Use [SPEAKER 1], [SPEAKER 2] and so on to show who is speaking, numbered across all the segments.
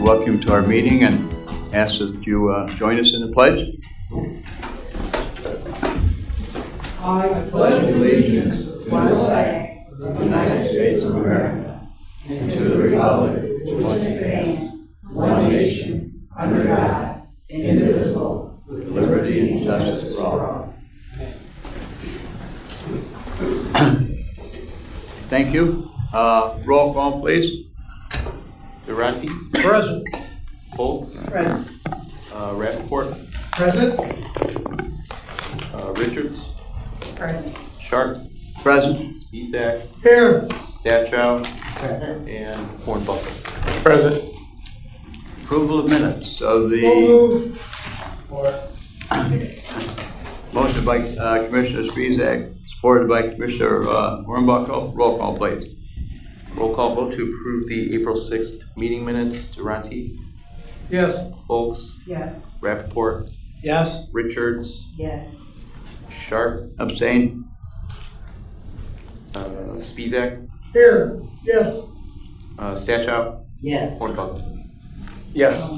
[SPEAKER 1] welcome you to our meeting and ask that you join us in the pledge.
[SPEAKER 2] I pledge allegiance to the flag of the United States of America and to the republic which stands one nation under God, indivisible, with liberty and justice for all.
[SPEAKER 1] Thank you. Roll call, please.
[SPEAKER 3] Durante.
[SPEAKER 2] Present.
[SPEAKER 3] Foltz.
[SPEAKER 2] Present.
[SPEAKER 3] Rappaport.
[SPEAKER 2] Present.
[SPEAKER 3] Richards.
[SPEAKER 2] Present.
[SPEAKER 3] Sharp.
[SPEAKER 1] Present.
[SPEAKER 3] Spizak.
[SPEAKER 2] Here.
[SPEAKER 3] Stachow.
[SPEAKER 2] Present.
[SPEAKER 3] And Hornbuckle.
[SPEAKER 2] Present.
[SPEAKER 1] Approval of minutes of the motion by Commissioner Spizak, supported by Commissioner Hornbuckle. Roll call, please.
[SPEAKER 3] Roll call vote to approve the April 6th meeting minutes. Durante.
[SPEAKER 2] Yes.
[SPEAKER 3] Foltz.
[SPEAKER 2] Yes.
[SPEAKER 3] Rappaport.
[SPEAKER 2] Yes.
[SPEAKER 3] Richards.
[SPEAKER 2] Yes.
[SPEAKER 3] Sharp.
[SPEAKER 1] Abstain.
[SPEAKER 3] Spizak.
[SPEAKER 2] Here. Yes.
[SPEAKER 3] Stachow.
[SPEAKER 2] Yes.
[SPEAKER 3] Hornbuckle.
[SPEAKER 2] Yes.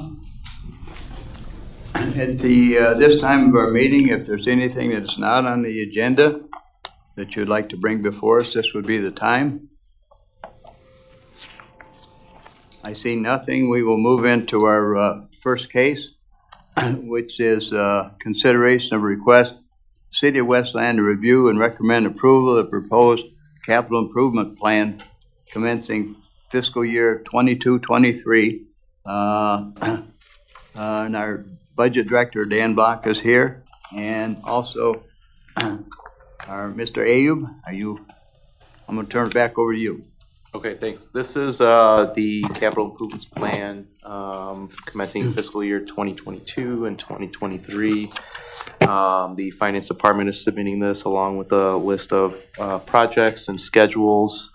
[SPEAKER 1] At this time of our meeting, if there's anything that's not on the agenda that you'd like to bring before us, this would be the time. I see nothing. We will move into our first case, which is consideration of request City of Westland to review and recommend approval of the proposed capital improvement plan commencing fiscal year 22-23. And our budget director, Dan Block, is here, and also our Mr. Ayub. I'm going to turn it back over to you.
[SPEAKER 3] Okay, thanks. This is the capital improvements plan commencing fiscal year 2022 and 2023. The finance department is submitting this along with a list of projects and schedules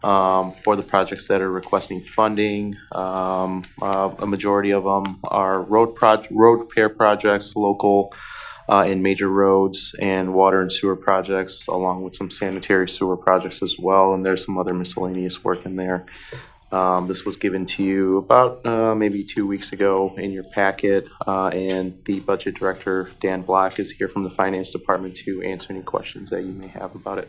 [SPEAKER 3] for the projects that are requesting funding. A majority of them are road repair projects, local and major roads, and water and sewer projects, along with some sanitary sewer projects as well. And there's some other miscellaneous work in there. This was given to you about maybe 2 weeks ago in your packet, and the budget director, Dan Block, is here from the finance department to answer any questions that you may have about it.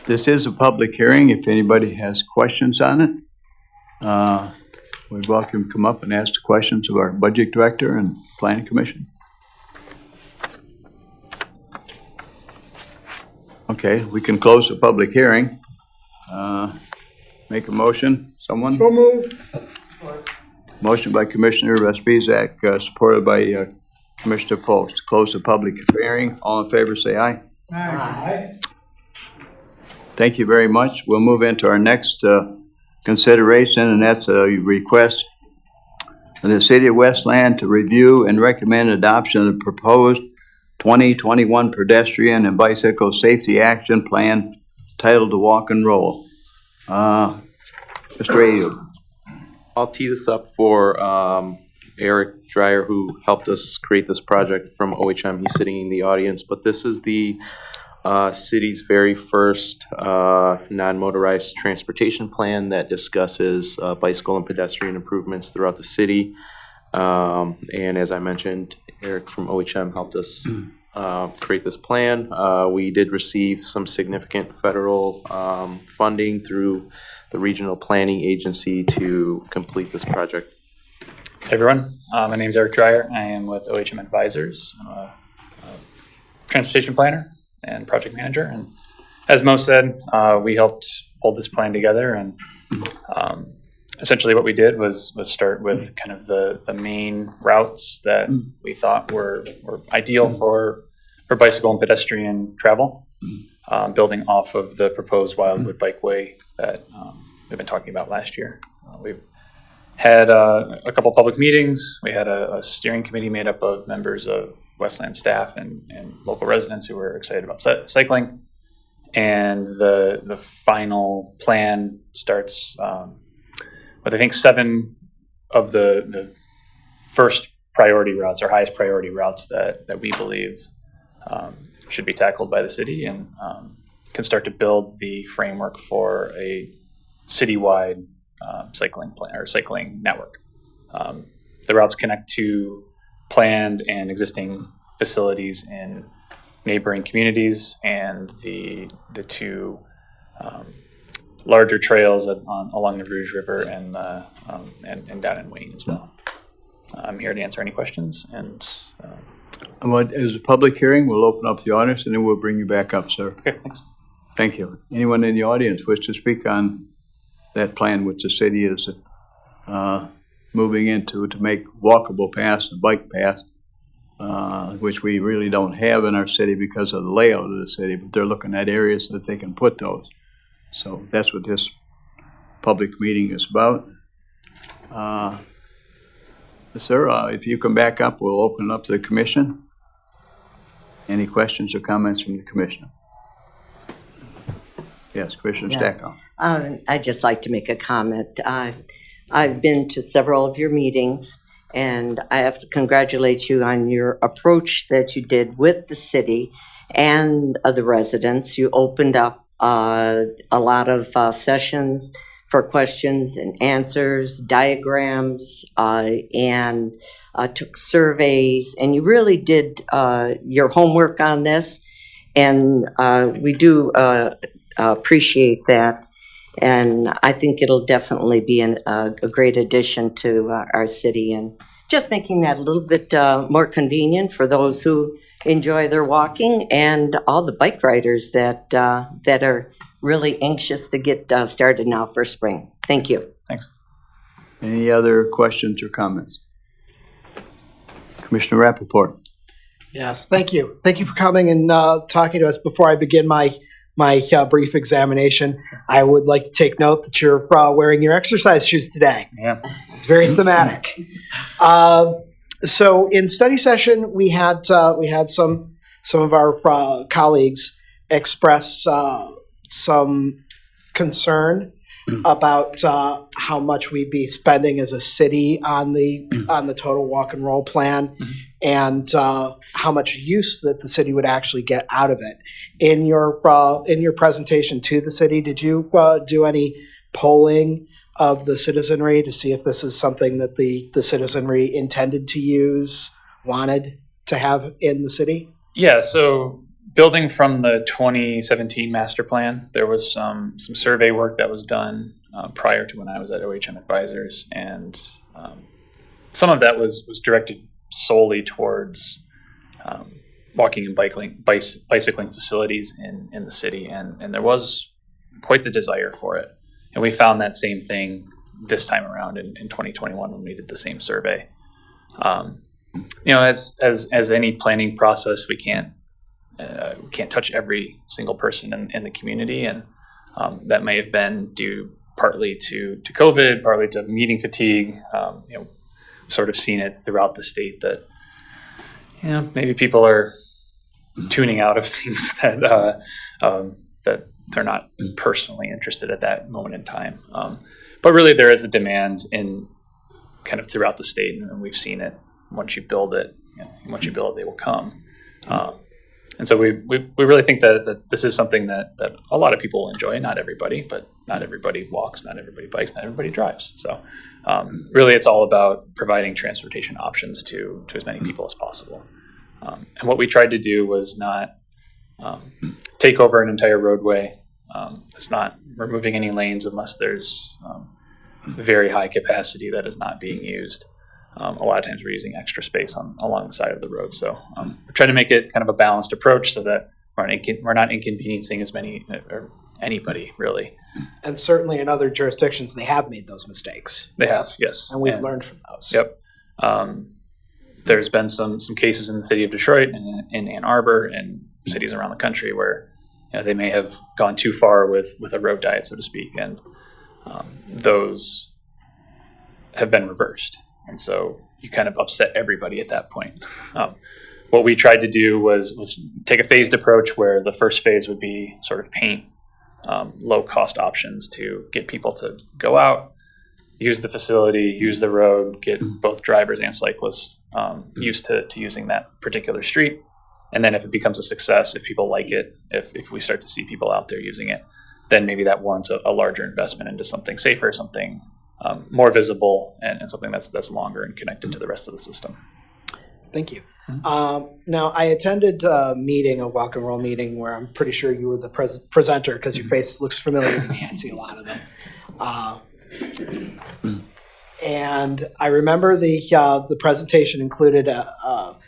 [SPEAKER 1] This is a public hearing. If anybody has questions on it, we'd welcome you to come up and ask the questions of our budget director and planning commission. Okay, we can close the public hearing. Make a motion. Someone?
[SPEAKER 2] So moved.
[SPEAKER 1] Motion by Commissioner Spizak, supported by Commissioner Foltz, to close the public hearing. All in favor, say aye.
[SPEAKER 2] Aye.
[SPEAKER 1] Thank you very much. We'll move into our next consideration, and that's a request of the City of Westland to review and recommend adoption of the proposed 2021 pedestrian and bicycle safety action plan titled The Walk and Roll. Mr. Ayub.
[SPEAKER 3] I'll tee this up for Eric Dreyer, who helped us create this project from OHM. He's sitting in the audience, but this is the city's very first non-motorized transportation plan that discusses bicycle and pedestrian improvements throughout the city. And as I mentioned, Eric from OHM helped us create this plan. We did receive some significant federal funding through the Regional Planning Agency to complete this project.
[SPEAKER 4] Hey everyone, my name is Eric Dreyer. I am with OHM Advisors. I'm a transportation planner and project manager. And as Mo said, we helped hold this plan together. And essentially what we did was start with kind of the main routes that we thought were ideal for bicycle and pedestrian travel, building off of the proposed Wildwood Bikeway that we've been talking about last year. We've had a couple public meetings. We had a steering committee made up of members of Westland staff and local residents who were excited about cycling. And the final plan starts with, I think, 7 of the first priority routes or highest priority routes that we believe should be tackled by the city. And can start to build the framework for a citywide cycling plan or cycling network. The routes connect to planned and existing facilities in neighboring communities and the two larger trails along the Rouge River and down in Wayne as well. I'm here to answer any questions. And
[SPEAKER 1] As a public hearing, we'll open up the audience and then we'll bring you back up, sir.
[SPEAKER 4] okay, thanks.
[SPEAKER 1] Thank you. Anyone in the audience wish to speak on that plan which the city is moving into to make walkable paths and bike paths, which we really don't have in our city because of the layout of the city, but they're looking at areas that they can put those. So that's what this public meeting is about. Sir, if you come back up, we'll open it up to the commission. Any questions or comments from the commission? Yes, Commissioner Stackhouse.
[SPEAKER 5] I'd just like to make a comment. I've been to several of your meetings, and I have to congratulate you on your approach that you did with the city and the residents. You opened up a lot of sessions for questions and answers, diagrams, and took surveys, and you really did your homework on this, and we do appreciate that. And I think it'll definitely be a great addition to our city, and just making that a little bit more convenient for those who enjoy their walking and all the bike riders that are really anxious to get started now for spring. Thank you.
[SPEAKER 4] Thanks.
[SPEAKER 1] Any other questions or comments? Commissioner Rappaport.
[SPEAKER 2] Yes, thank you. Thank you for coming and talking to us. Before I begin my brief examination, I would like to take note that you're wearing your exercise shoes today.
[SPEAKER 4] Yeah.
[SPEAKER 2] It's very thematic. So in study session, we had some of our colleagues express some concern about how much we'd be spending as a city on the total walk and roll plan, and how much use that the city would actually get out of it. In your presentation to the city, did you do any polling of the citizenry to see if this is something that the citizenry intended to use, wanted to have in the city?
[SPEAKER 4] Yeah, so building from the 2017 master plan, there was some survey work that was done prior to when I was at OHM Advisors, and some of that was directed solely towards walking and bicycling facilities in the city, and there was quite the desire for it. And we found that same thing this time around in 2021 when we did the same survey. As any planning process, we can't touch every single person in the community, and that may have been due partly to COVID, partly to meeting fatigue. Sort of seen it throughout the state that maybe people are tuning out of things that they're not personally interested at that moment in time. But really, there is a demand in kind of throughout the state, and we've seen it. Once you build it, they will come. And so we really think that this is something that a lot of people enjoy. Not everybody, but not everybody walks, not everybody bikes, not everybody drives. So really, it's all about providing transportation options to as many people as possible. And what we tried to do was not take over an entire roadway. It's not removing any lanes unless there's very high capacity that is not being used. A lot of times we're using extra space along the side of the road. So we're trying to make it kind of a balanced approach so that we're not inconveniencing as many or anybody, really.
[SPEAKER 2] And certainly in other jurisdictions, they have made those mistakes.
[SPEAKER 4] They have, yes.
[SPEAKER 2] And we've learned from those.
[SPEAKER 4] Yep. There's been some cases in the city of Detroit and in Ann Arbor and cities around the country where they may have gone too far with a road diet, so to speak, and those have been reversed. And so you kind of upset everybody at that point. What we tried to do was take a phased approach where the first phase would be sort of paint low-cost options to get people to go out, use the facility, use the road, get both drivers and cyclists used to using that particular street. And then if it becomes a success, if people like it, if we start to see people out there using it, then maybe that warrants a larger investment into something safer, something more visible, and something that's longer and connected to the rest of the system.
[SPEAKER 2] Thank you. Now, I attended a meeting, a walk and roll meeting, where I'm pretty sure you were the presenter because your face looks familiar to me. I see a lot of them. And I remember the presentation included a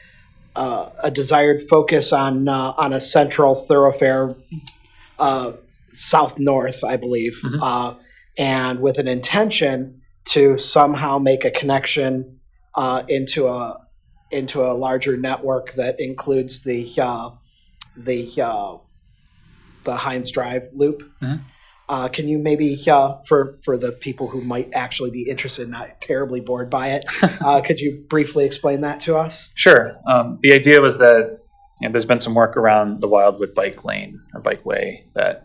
[SPEAKER 2] desired focus on a central thoroughfare, south-north, I believe, and with an intention to somehow make a connection into a larger network that includes the Heinz Drive loop. Can you maybe, for the people who might actually be interested, not terribly bored by it, could you briefly explain that to us?
[SPEAKER 4] Sure. The idea was that there's been some work around the Wildwood bike lane or bikeway that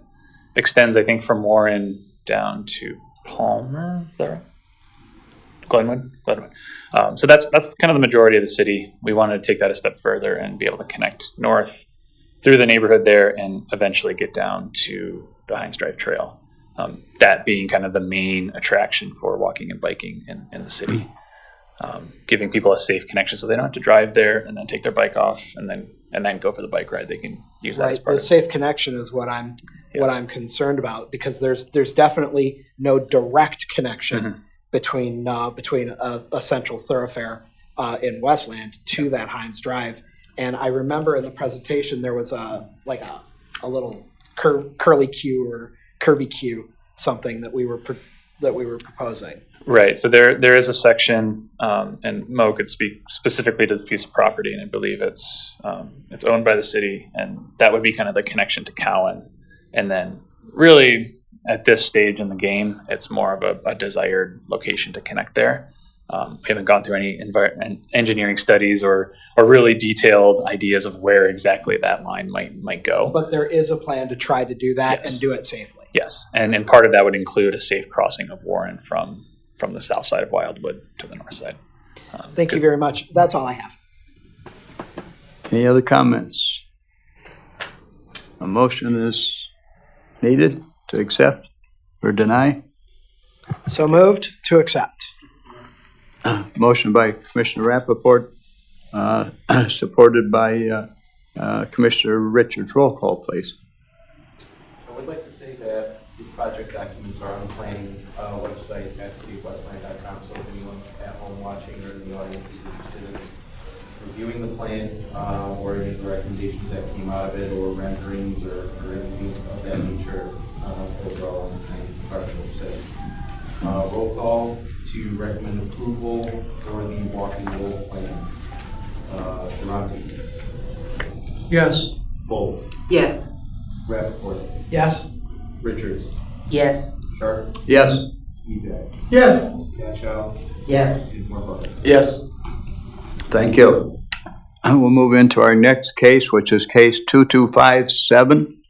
[SPEAKER 4] extends, I think, from Warren down to Palmer. Is that right? Glenwood. So that's kind of the majority of the city. We wanted to take that a step further and be able to connect north through the neighborhood there and eventually get down to the Heinz Drive Trail. That being kind of the main attraction for walking and biking in the city. Giving people a safe connection so they don't have to drive there and then take their bike off and then go for the bike ride. They can use that as part
[SPEAKER 2] of it. The safe connection is what I'm concerned about, because there's definitely no direct connection between a central thoroughfare in Westland to that Heinz Drive. And I remember in the presentation there was a little curly Q or curvy Q, something that we were proposing.
[SPEAKER 4] Right. So there is a section, and Mo could speak specifically to the piece of property, and I believe it's owned by the city, and that would be kind of the connection to Cowan. And then really at this stage in the game, it's more of a desired location to connect there. We haven't gone through any engineering studies or really detailed ideas of where exactly that line might go.
[SPEAKER 2] But there is a plan to try to do that and do it safely.
[SPEAKER 4] Yes, and part of that would include a safe crossing of Warren from the south side of Wildwood to the north side.
[SPEAKER 2] Thank you very much. That's all I have.
[SPEAKER 1] Any other comments? A motion is needed to accept or deny.
[SPEAKER 2] So moved to accept.
[SPEAKER 1] Motion by Commissioner Rappaport, supported by Commissioner Richards. Roll call, please.
[SPEAKER 3] I would like to say that the project documents are on the planning website at cityofwestland.com, so if anyone at home watching or in the audience is interested in reviewing the plan or any of the recommendations that came out of it, or renderings or anything of that nature, overall on the planning department website. Roll call to recommend approval for the walking roll plan. Durante.
[SPEAKER 2] Yes.
[SPEAKER 3] Bowles.
[SPEAKER 5] Yes.
[SPEAKER 3] Rappaport.
[SPEAKER 2] Yes.
[SPEAKER 3] Richards.
[SPEAKER 5] Yes.
[SPEAKER 3] Sharp.
[SPEAKER 1] Yes.
[SPEAKER 3] Spezak.
[SPEAKER 2] Yes.
[SPEAKER 3] Stachow.
[SPEAKER 5] Yes.
[SPEAKER 3] And Morbuck.
[SPEAKER 4] Yes.
[SPEAKER 1] Thank you. We'll move into our next case, which is case 2257.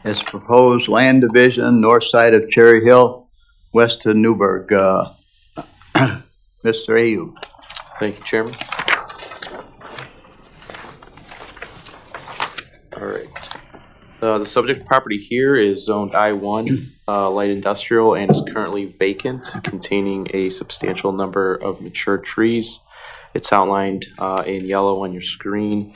[SPEAKER 1] It's proposed land division north side of Cherry Hill, west of Newburgh. Mr. Ayu.
[SPEAKER 3] Thank you, Chairman. All right. The subject property here is zoned I-1, light industrial, and is currently vacant, containing a substantial number of mature trees. It's outlined in yellow on your screen.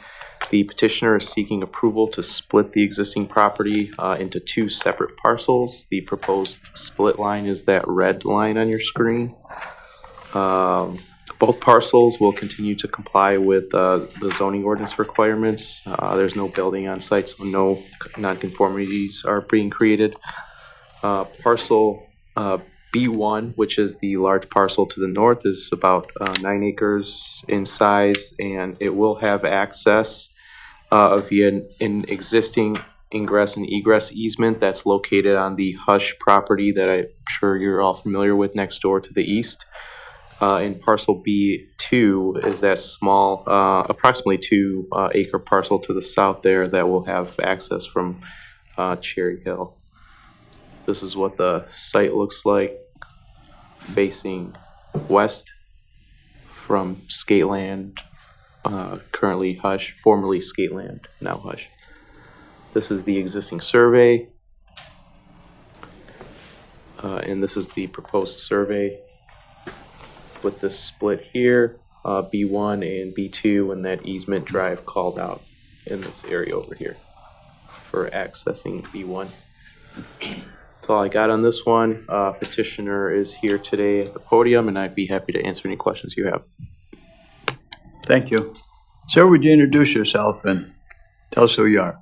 [SPEAKER 3] The petitioner is seeking approval to split the existing property into two separate parcels. The proposed split line is that red line on your screen. Both parcels will continue to comply with the zoning ordinance requirements. There's no building on site, so no nonconformities are being created. Parcel B1, which is the large parcel to the north, is about 9 acres in size, and it will have access via an existing ingress and egress easement that's located on the Hush property that I'm sure you're all familiar with next door to the east. And parcel B2 is that small, approximately 2 acre parcel to the south there that will have access from Cherry Hill. This is what the site looks like, facing west from Skateland currently Hush, formerly Skateland, now Hush. This is the existing survey. And this is the proposed survey with this split here, B1 and B2, and that easement drive called out in this area over here for accessing B1. That's all I got on this one. Petitioner is here today at the podium, and I'd be happy to answer any questions you have.
[SPEAKER 1] Thank you. Sir, would you introduce yourself and tell us who you are?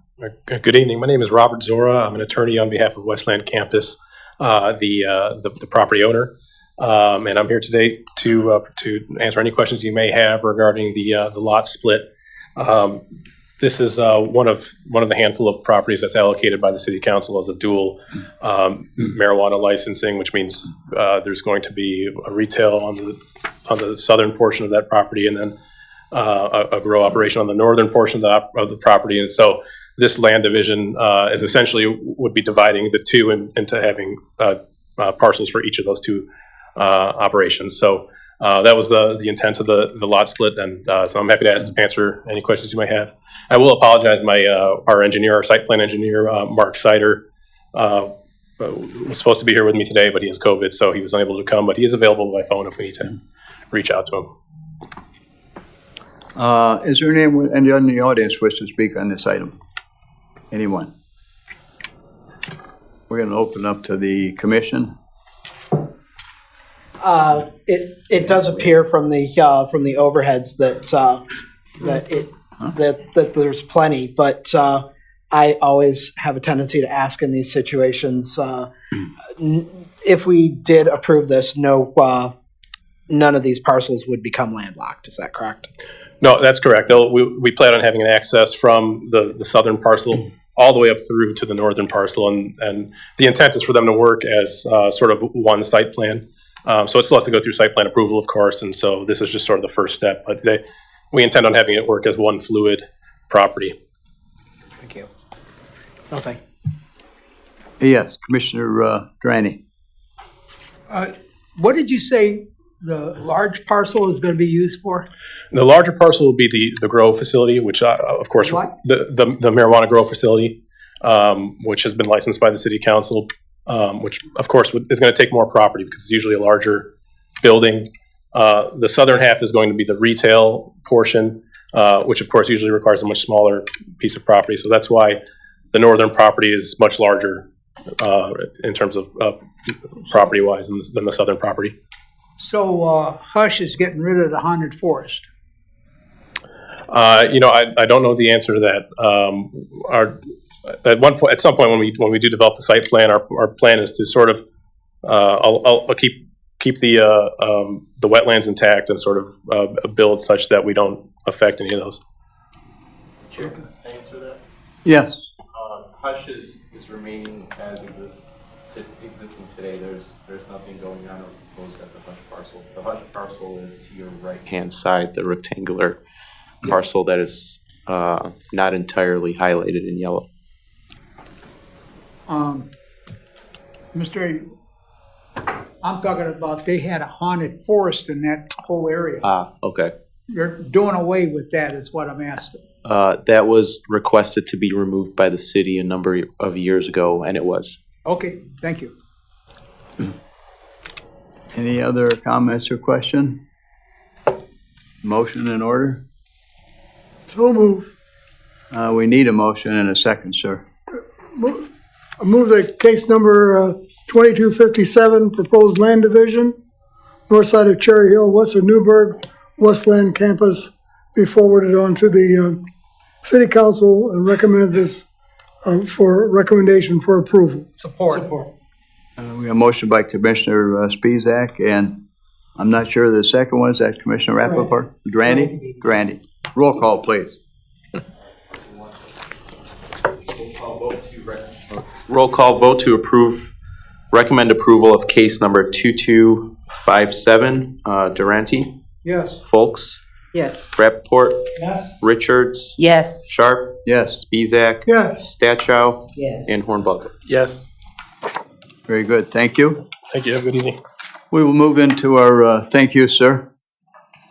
[SPEAKER 6] Good evening. My name is Robert Zora. I'm an attorney on behalf of Westland Campus, the property owner, and I'm here today to answer any questions you may have regarding the lot split. This is one of the handful of properties that's allocated by the City Council as a dual marijuana licensing, which means there's going to be a retail on the southern portion of that property, and then a grow operation on the northern portion of the property. And so this land division is essentially would be dividing the two into having parcels for each of those two operations. So that was the intent of the lot split, and so I'm happy to answer any questions you might have. I will apologize. Our site plan engineer, Mark Sider, was supposed to be here with me today, but he has COVID, so he was unable to come. But he is available by phone if we need to reach out to him.
[SPEAKER 1] Is there anyone in the audience wish to speak on this item? Anyone? We're going to open up to the commission.
[SPEAKER 2] It does appear from the overheads that there's plenty, but I always have a tendency to ask in these situations, if we did approve this, none of these parcels would become landlocked. Is that correct?
[SPEAKER 6] No, that's correct. We plan on having an access from the southern parcel all the way up through to the northern parcel, and the intent is for them to work as sort of one site plan. So it still has to go through site plan approval, of course, and so this is just sort of the first step. But we intend on having it work as one fluid property.
[SPEAKER 2] Thank you. Nothing.
[SPEAKER 1] Yes, Commissioner Durante.
[SPEAKER 7] What did you say the large parcel is going to be used for?
[SPEAKER 6] The larger parcel will be the grow facility, which, of course,
[SPEAKER 7] What?
[SPEAKER 6] the marijuana grow facility, which has been licensed by the City Council, which, of course, is going to take more property because it's usually a larger building. The southern half is going to be the retail portion, which, of course, usually requires a much smaller piece of property. So that's why the northern property is much larger in terms of property-wise than the southern property.
[SPEAKER 7] So Hush is getting rid of the haunted forest.
[SPEAKER 6] I don't know the answer to that. At some point when we do develop the site plan, our plan is to sort of I'll keep the wetlands intact and sort of build such that we don't affect any of those.
[SPEAKER 3] Chair, can I answer that?
[SPEAKER 1] Yes.
[SPEAKER 3] Hush is remaining as existing today. There's nothing going on or proposed at the Hush parcel. The Hush parcel is to your right-hand side, the rectangular parcel that is not entirely highlighted in yellow.
[SPEAKER 7] Mr. I'm talking about they had a haunted forest in that whole area.
[SPEAKER 3] Okay.
[SPEAKER 7] You're doing away with that is what I'm asking.
[SPEAKER 3] That was requested to be removed by the city a number of years ago, and it was.
[SPEAKER 7] Okay, thank you.
[SPEAKER 1] Any other comments or question? Motion in order?
[SPEAKER 8] So move.
[SPEAKER 1] We need a motion and a second, sir.
[SPEAKER 8] I move that case number 2257, proposed land division, north side of Cherry Hill, west of Newburgh, Westland Campus, be forwarded on to the City Council and recommend this for recommendation for approval.
[SPEAKER 7] Support.
[SPEAKER 1] We have a motion by Commissioner Spizak, and I'm not sure the second one. Is that Commissioner Rappaport? Durante. Roll call, please.
[SPEAKER 3] Roll call vote to recommend approval of case number 2257, Durante,
[SPEAKER 7] Yes.
[SPEAKER 3] Folks,
[SPEAKER 5] Yes.
[SPEAKER 3] Rappaport,
[SPEAKER 7] Yes.
[SPEAKER 3] Richards,
[SPEAKER 5] Yes.
[SPEAKER 3] Sharp,
[SPEAKER 1] Yes.
[SPEAKER 3] Spizak,
[SPEAKER 8] Yes.
[SPEAKER 3] Stachow,
[SPEAKER 5] Yes.
[SPEAKER 3] and Hornbuckle.
[SPEAKER 6] Yes.
[SPEAKER 1] Very good. Thank you.
[SPEAKER 6] Thank you. Have a good evening.
[SPEAKER 1] We will move into our thank you, sir.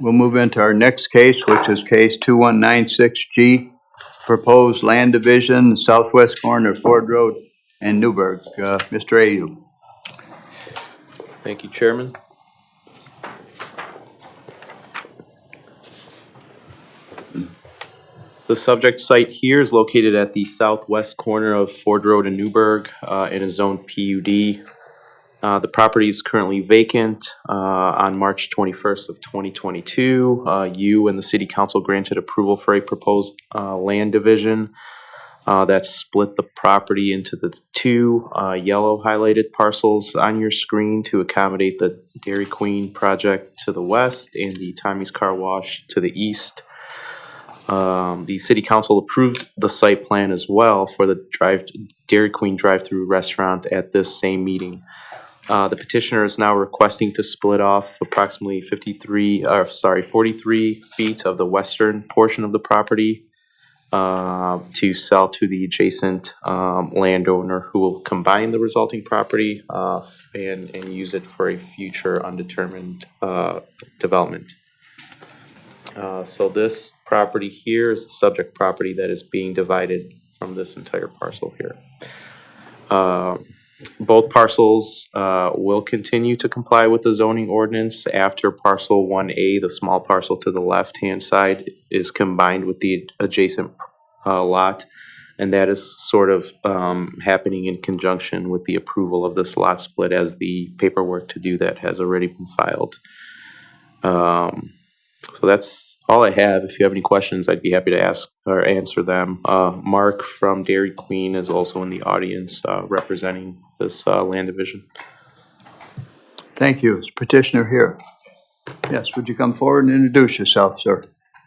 [SPEAKER 1] We'll move into our next case, which is case 2196G, proposed land division, southwest corner of Ford Road and Newburgh. Mr. Ayub.
[SPEAKER 3] Thank you, Chairman. The subject site here is located at the southwest corner of Ford Road and Newburgh in a zoned PUD. The property is currently vacant. On March 21st of 2022, you and the City Council granted approval for a proposed land division that split the property into the two yellow highlighted parcels on your screen to accommodate the Dairy Queen project to the west and the Tommy's Car Wash to the east. The City Council approved the site plan as well for the Dairy Queen drive-through restaurant at this same meeting. The petitioner is now requesting to split off approximately 43 feet of the western portion of the property to sell to the adjacent landowner, who will combine the resulting property and use it for a future undetermined development. So this property here is the subject property that is being divided from this entire parcel here. Both parcels will continue to comply with the zoning ordinance after parcel 1A, the small parcel to the left-hand side, is combined with the adjacent lot. And that is sort of happening in conjunction with the approval of this lot split, as the paperwork to do that has already been filed. So that's all I have. If you have any questions, I'd be happy to ask or answer them. Mark from Dairy Queen is also in the audience representing this land division.
[SPEAKER 1] Thank you. Is petitioner here? Yes, would you come forward and introduce yourself, sir?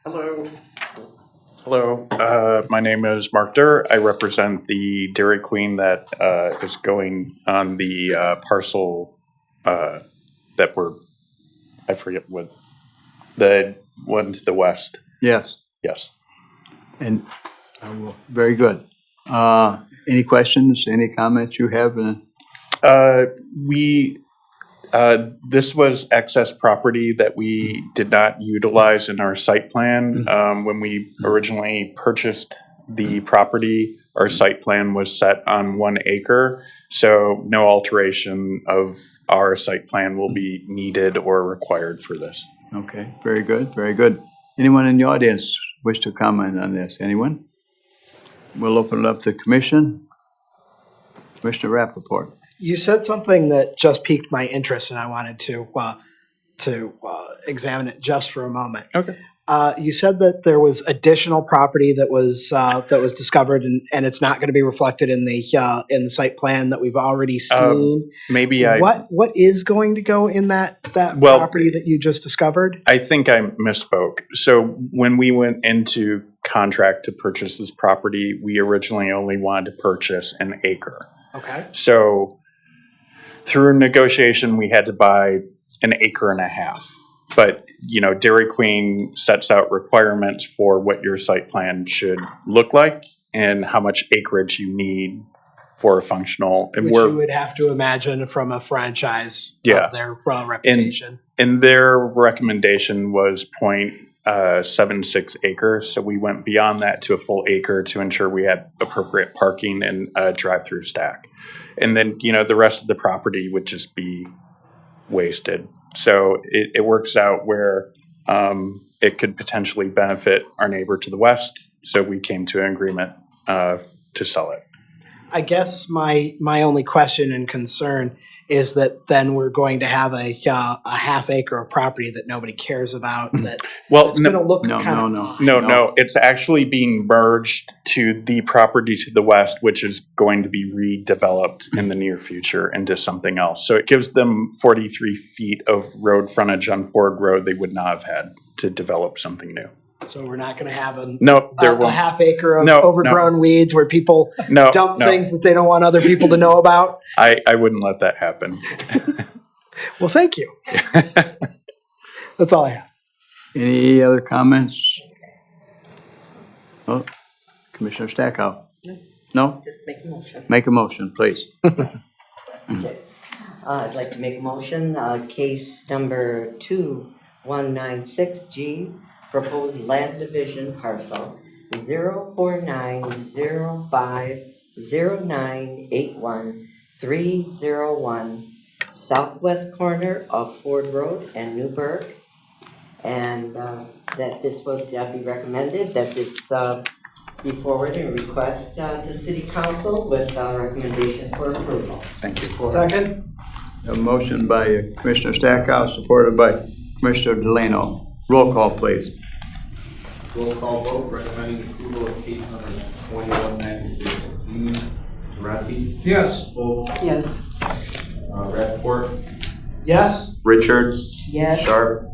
[SPEAKER 9] Hello. Hello. My name is Mark Durr. I represent the Dairy Queen that is going on the parcel that I forget what, the one to the west.
[SPEAKER 1] Yes.
[SPEAKER 9] Yes.
[SPEAKER 1] And very good. Any questions, any comments you have?
[SPEAKER 9] This was excess property that we did not utilize in our site plan. When we originally purchased the property, our site plan was set on 1 acre. So no alteration of our site plan will be needed or required for this.
[SPEAKER 1] Okay, very good, very good. Anyone in the audience wish to comment on this? Anyone? We'll open it up to commission. Commissioner Rappaport.
[SPEAKER 2] You said something that just piqued my interest, and I wanted to examine it just for a moment.
[SPEAKER 9] Okay.
[SPEAKER 2] You said that there was additional property that was discovered, and it's not going to be reflected in the site plan that we've already seen. What is going to go in that property that you just discovered?
[SPEAKER 9] I think I misspoke. So when we went into contract to purchase this property, we originally only wanted to purchase an acre.
[SPEAKER 2] Okay.
[SPEAKER 9] So through negotiation, we had to buy an acre and a half. But, Dairy Queen sets out requirements for what your site plan should look like and how much acreage you need for a functional.
[SPEAKER 2] Which you would have to imagine from a franchise of their reputation.
[SPEAKER 9] And their recommendation was 0.76 acres. So we went beyond that to a full acre to ensure we had appropriate parking and a drive-through stack. And then, the rest of the property would just be wasted. So it works out where it could potentially benefit our neighbor to the west. So we came to an agreement to sell it.
[SPEAKER 2] I guess my only question and concern is that then we're going to have a half acre of property that nobody cares about. That's going to look
[SPEAKER 9] No. It's actually being merged to the property to the west, which is going to be redeveloped in the near future into something else. So it gives them 43 feet of road frontage on Ford Road they would not have had to develop something new.
[SPEAKER 2] So we're not going to have a half acre of overgrown weeds where people dump things that they don't want other people to know about.
[SPEAKER 9] I wouldn't let that happen.
[SPEAKER 2] Well, thank you. That's all I have.
[SPEAKER 1] Any other comments? Oh, Commissioner Stackhouse? No?
[SPEAKER 5] Just make a motion.
[SPEAKER 1] Make a motion, please.
[SPEAKER 5] I'd like to make a motion, case number 196G, proposed land division parcel 049050981-301, southwest corner of Ford Road and Newburgh. And that this would be recommended, that this be forwarded and request to City Council with recommendation for approval.
[SPEAKER 1] Thank you.
[SPEAKER 7] Second?
[SPEAKER 1] A motion by Commissioner Stackhouse, supported by Commissioner Delano. Roll call, please.
[SPEAKER 3] Roll call vote recommending approval of case number 2196. Durante,
[SPEAKER 7] Yes.
[SPEAKER 3] Foltz,
[SPEAKER 5] Yes.
[SPEAKER 3] Rappaport,
[SPEAKER 7] Yes.
[SPEAKER 3] Richards,
[SPEAKER 5] Yes.
[SPEAKER 3] Sharp,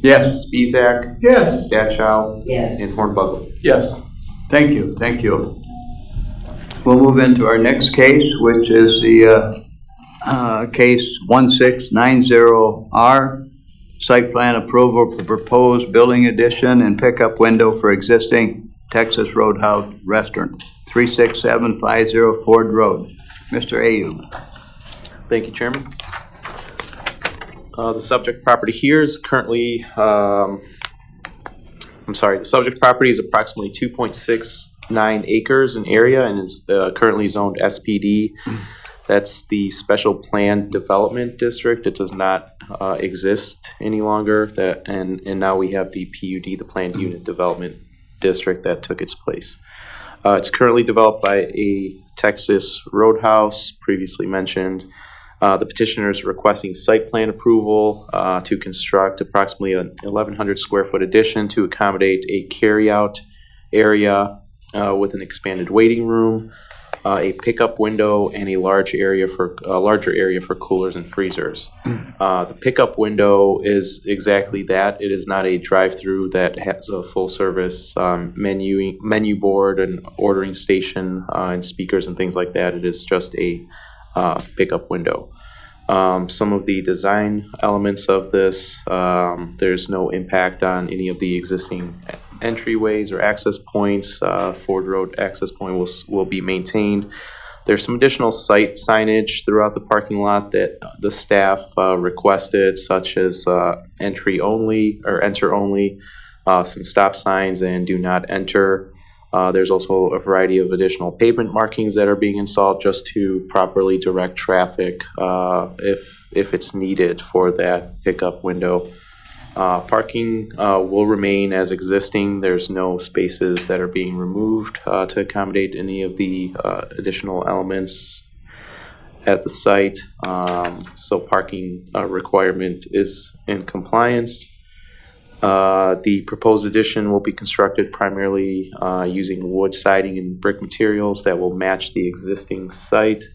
[SPEAKER 1] Yes.
[SPEAKER 3] Spezak,
[SPEAKER 8] Yes.
[SPEAKER 3] Statchow,
[SPEAKER 5] Yes.
[SPEAKER 3] and Hornbuckle.
[SPEAKER 6] Yes.
[SPEAKER 1] Thank you, thank you. We'll move into our next case, which is the case 1690R, site plan approval for proposed building addition and pickup window for existing Texas Roadhouse Restaurant, 36750 Ford Road. Mr. Ayub.
[SPEAKER 3] Thank you, Chairman. The subject property here is currently, the subject property is approximately 2.69 acres in area and is currently zoned SPD. That's the Special Plan Development District. It does not exist any longer. And now we have the PUD, the Planned Unit Development District, that took its place. It's currently developed by a Texas Roadhouse, previously mentioned. The petitioner is requesting site plan approval to construct approximately an 1,100 square foot addition to accommodate a carryout area with an expanded waiting room, a pickup window, and a larger area for coolers and freezers. The pickup window is exactly that. It is not a drive-through that has a full service menu board and ordering station and speakers and things like that. It is just a pickup window. Some of the design elements of this, there's no impact on any of the existing entryways or access points. Ford Road access point will be maintained. There's some additional site signage throughout the parking lot that the staff requested, such as entry only or enter only, some stop signs and do not enter. There's also a variety of additional pavement markings that are being installed just to properly direct traffic if it's needed for that pickup window. Parking will remain as existing. There's no spaces that are being removed to accommodate any of the additional elements at the site. So parking requirement is in compliance. The proposed addition will be constructed primarily using wood siding and brick materials that will match the existing site.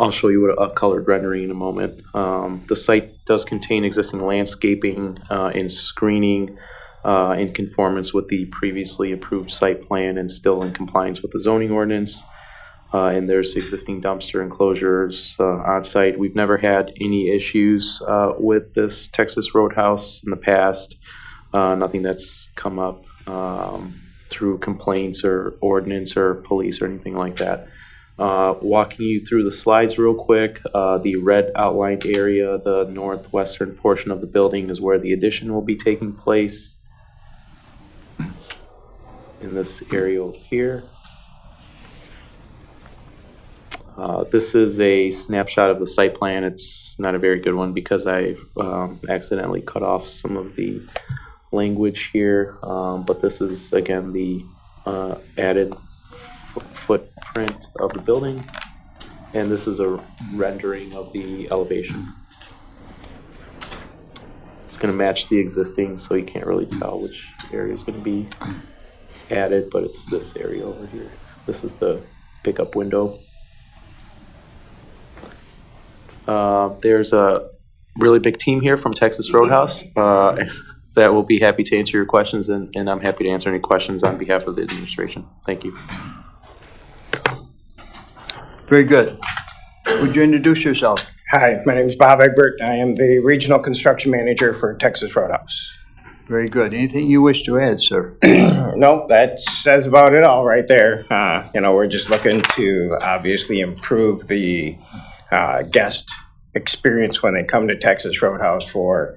[SPEAKER 3] I'll show you a colored rendering in a moment. The site does contain existing landscaping and screening in conformance with the previously approved site plan and still in compliance with the zoning ordinance. And there's existing dumpster enclosures on site. We've never had any issues with this Texas Roadhouse in the past. Nothing that's come up through complaints or ordinance or police or anything like that. Walking you through the slides real quick, the red outlined area, the northwestern portion of the building is where the addition will be taking place. In this area over here. This is a snapshot of the site plan. It's not a very good one because I accidentally cut off some of the language here, but this is, again, the added footprint of the building, and this is a rendering of the elevation. It's going to match the existing, so you can't really tell which area is going to be added, but it's this area over here. This is the pickup window. There's a really big team here from Texas Roadhouse that will be happy to answer your questions, and I'm happy to answer any questions on behalf of the administration. Thank you.
[SPEAKER 1] Very good. Would you introduce yourself?
[SPEAKER 10] Hi, my name is Bob Egbert. I am the Regional Construction Manager for Texas Roadhouse.
[SPEAKER 1] Very good. Anything you wish to add, sir?
[SPEAKER 10] Nope, that says about it all right there. We're just looking to obviously improve the guest experience when they come to Texas Roadhouse for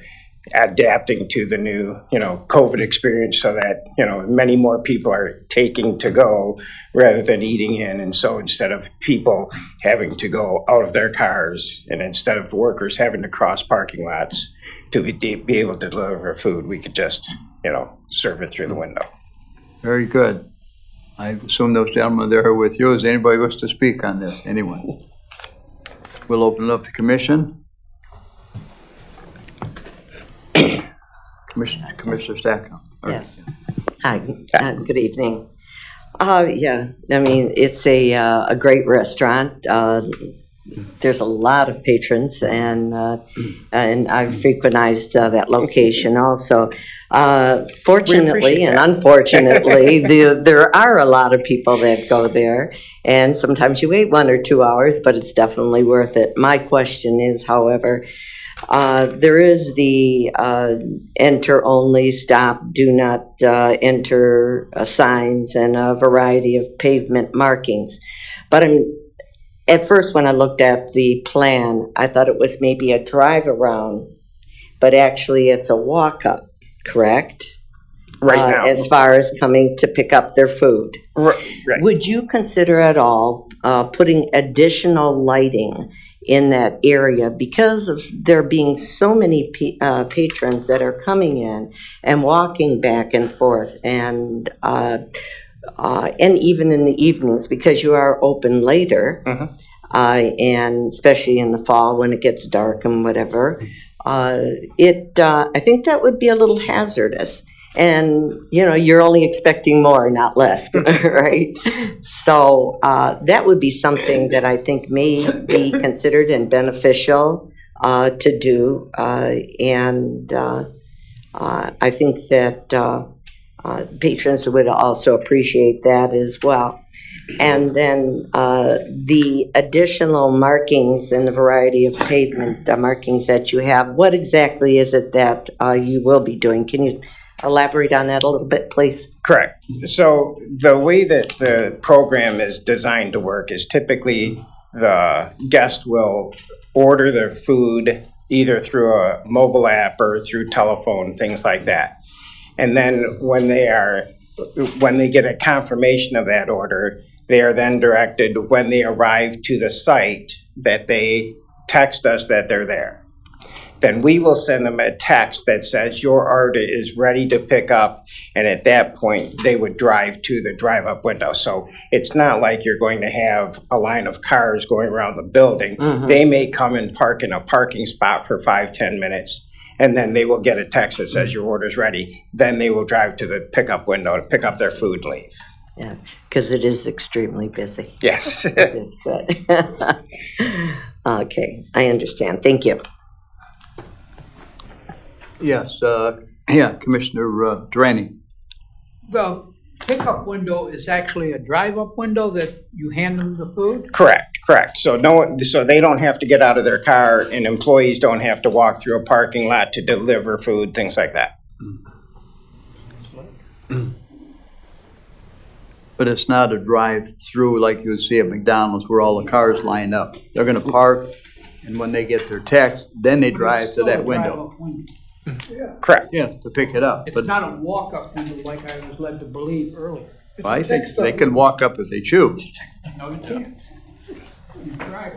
[SPEAKER 10] adapting to the new, COVID experience, so that, many more people are taking to go rather than eating in. And so instead of people having to go out of their cars, and instead of workers having to cross parking lots to be able to deliver food, we could just, serve it through the window.
[SPEAKER 1] Very good. I assume those gentlemen there are with you. Does anybody wish to speak on this? Anyone? We'll open it up to commission. Commissioner Stackhouse.
[SPEAKER 5] Yes. Hi, good evening. Yeah, I mean, it's a great restaurant. There's a lot of patrons, and I've frequentized that location also. Fortunately and unfortunately, there are a lot of people that go there, and sometimes you wait 1 or 2 hours, but it's definitely worth it. My question is, however, there is the enter only, stop, do not enter signs, and a variety of pavement markings. But at first, when I looked at the plan, I thought it was maybe a drive around, but actually it's a walk up, correct?
[SPEAKER 10] Right now.
[SPEAKER 5] As far as coming to pick up their food.
[SPEAKER 10] Right.
[SPEAKER 5] Would you consider at all putting additional lighting in that area, because of there being so many patrons that are coming in and walking back and forth, and even in the evenings, because you are open later, and especially in the fall when it gets dark and whatever, I think that would be a little hazardous. And, you're only expecting more, not less, right? So that would be something that I think may be considered and beneficial to do. And I think that patrons would also appreciate that as well. And then the additional markings and the variety of pavement markings that you have, what exactly is it that you will be doing? Can you elaborate on that a little bit, please?
[SPEAKER 10] Correct. So the way that the program is designed to work is typically the guest will order their food either through a mobile app or through telephone, things like that. And then when they get a confirmation of that order, they are then directed, when they arrive to the site, that they text us that they're there. Then we will send them a text that says your order is ready to pick up, and at that point they would drive to the drive-up window. So it's not like you're going to have a line of cars going around the building. They may come and park in a parking spot for 5-10 minutes, and then they will get a text that says your order's ready. Then they will drive to the pickup window to pick up their food and leave.
[SPEAKER 5] Yeah, because it is extremely busy.
[SPEAKER 10] Yes.
[SPEAKER 5] Okay, I understand. Thank you.
[SPEAKER 1] Yes, Commissioner Durante.
[SPEAKER 7] The pickup window is actually a drive-up window that you hand them the food?
[SPEAKER 10] Correct. So so they don't have to get out of their car, and employees don't have to walk through a parking lot to deliver food, things like that.
[SPEAKER 1] But it's not a drive-through like you would see at McDonald's where all the cars line up. They're going to park, and when they get their text, then they drive to that window.
[SPEAKER 10] Correct.
[SPEAKER 1] Yes, to pick it up.
[SPEAKER 7] It's
[SPEAKER 1] But
[SPEAKER 7] not a walk-up window like I was led to believe earlier.
[SPEAKER 1] I think they can walk up if they choose.
[SPEAKER 7] No, you can't. You drive.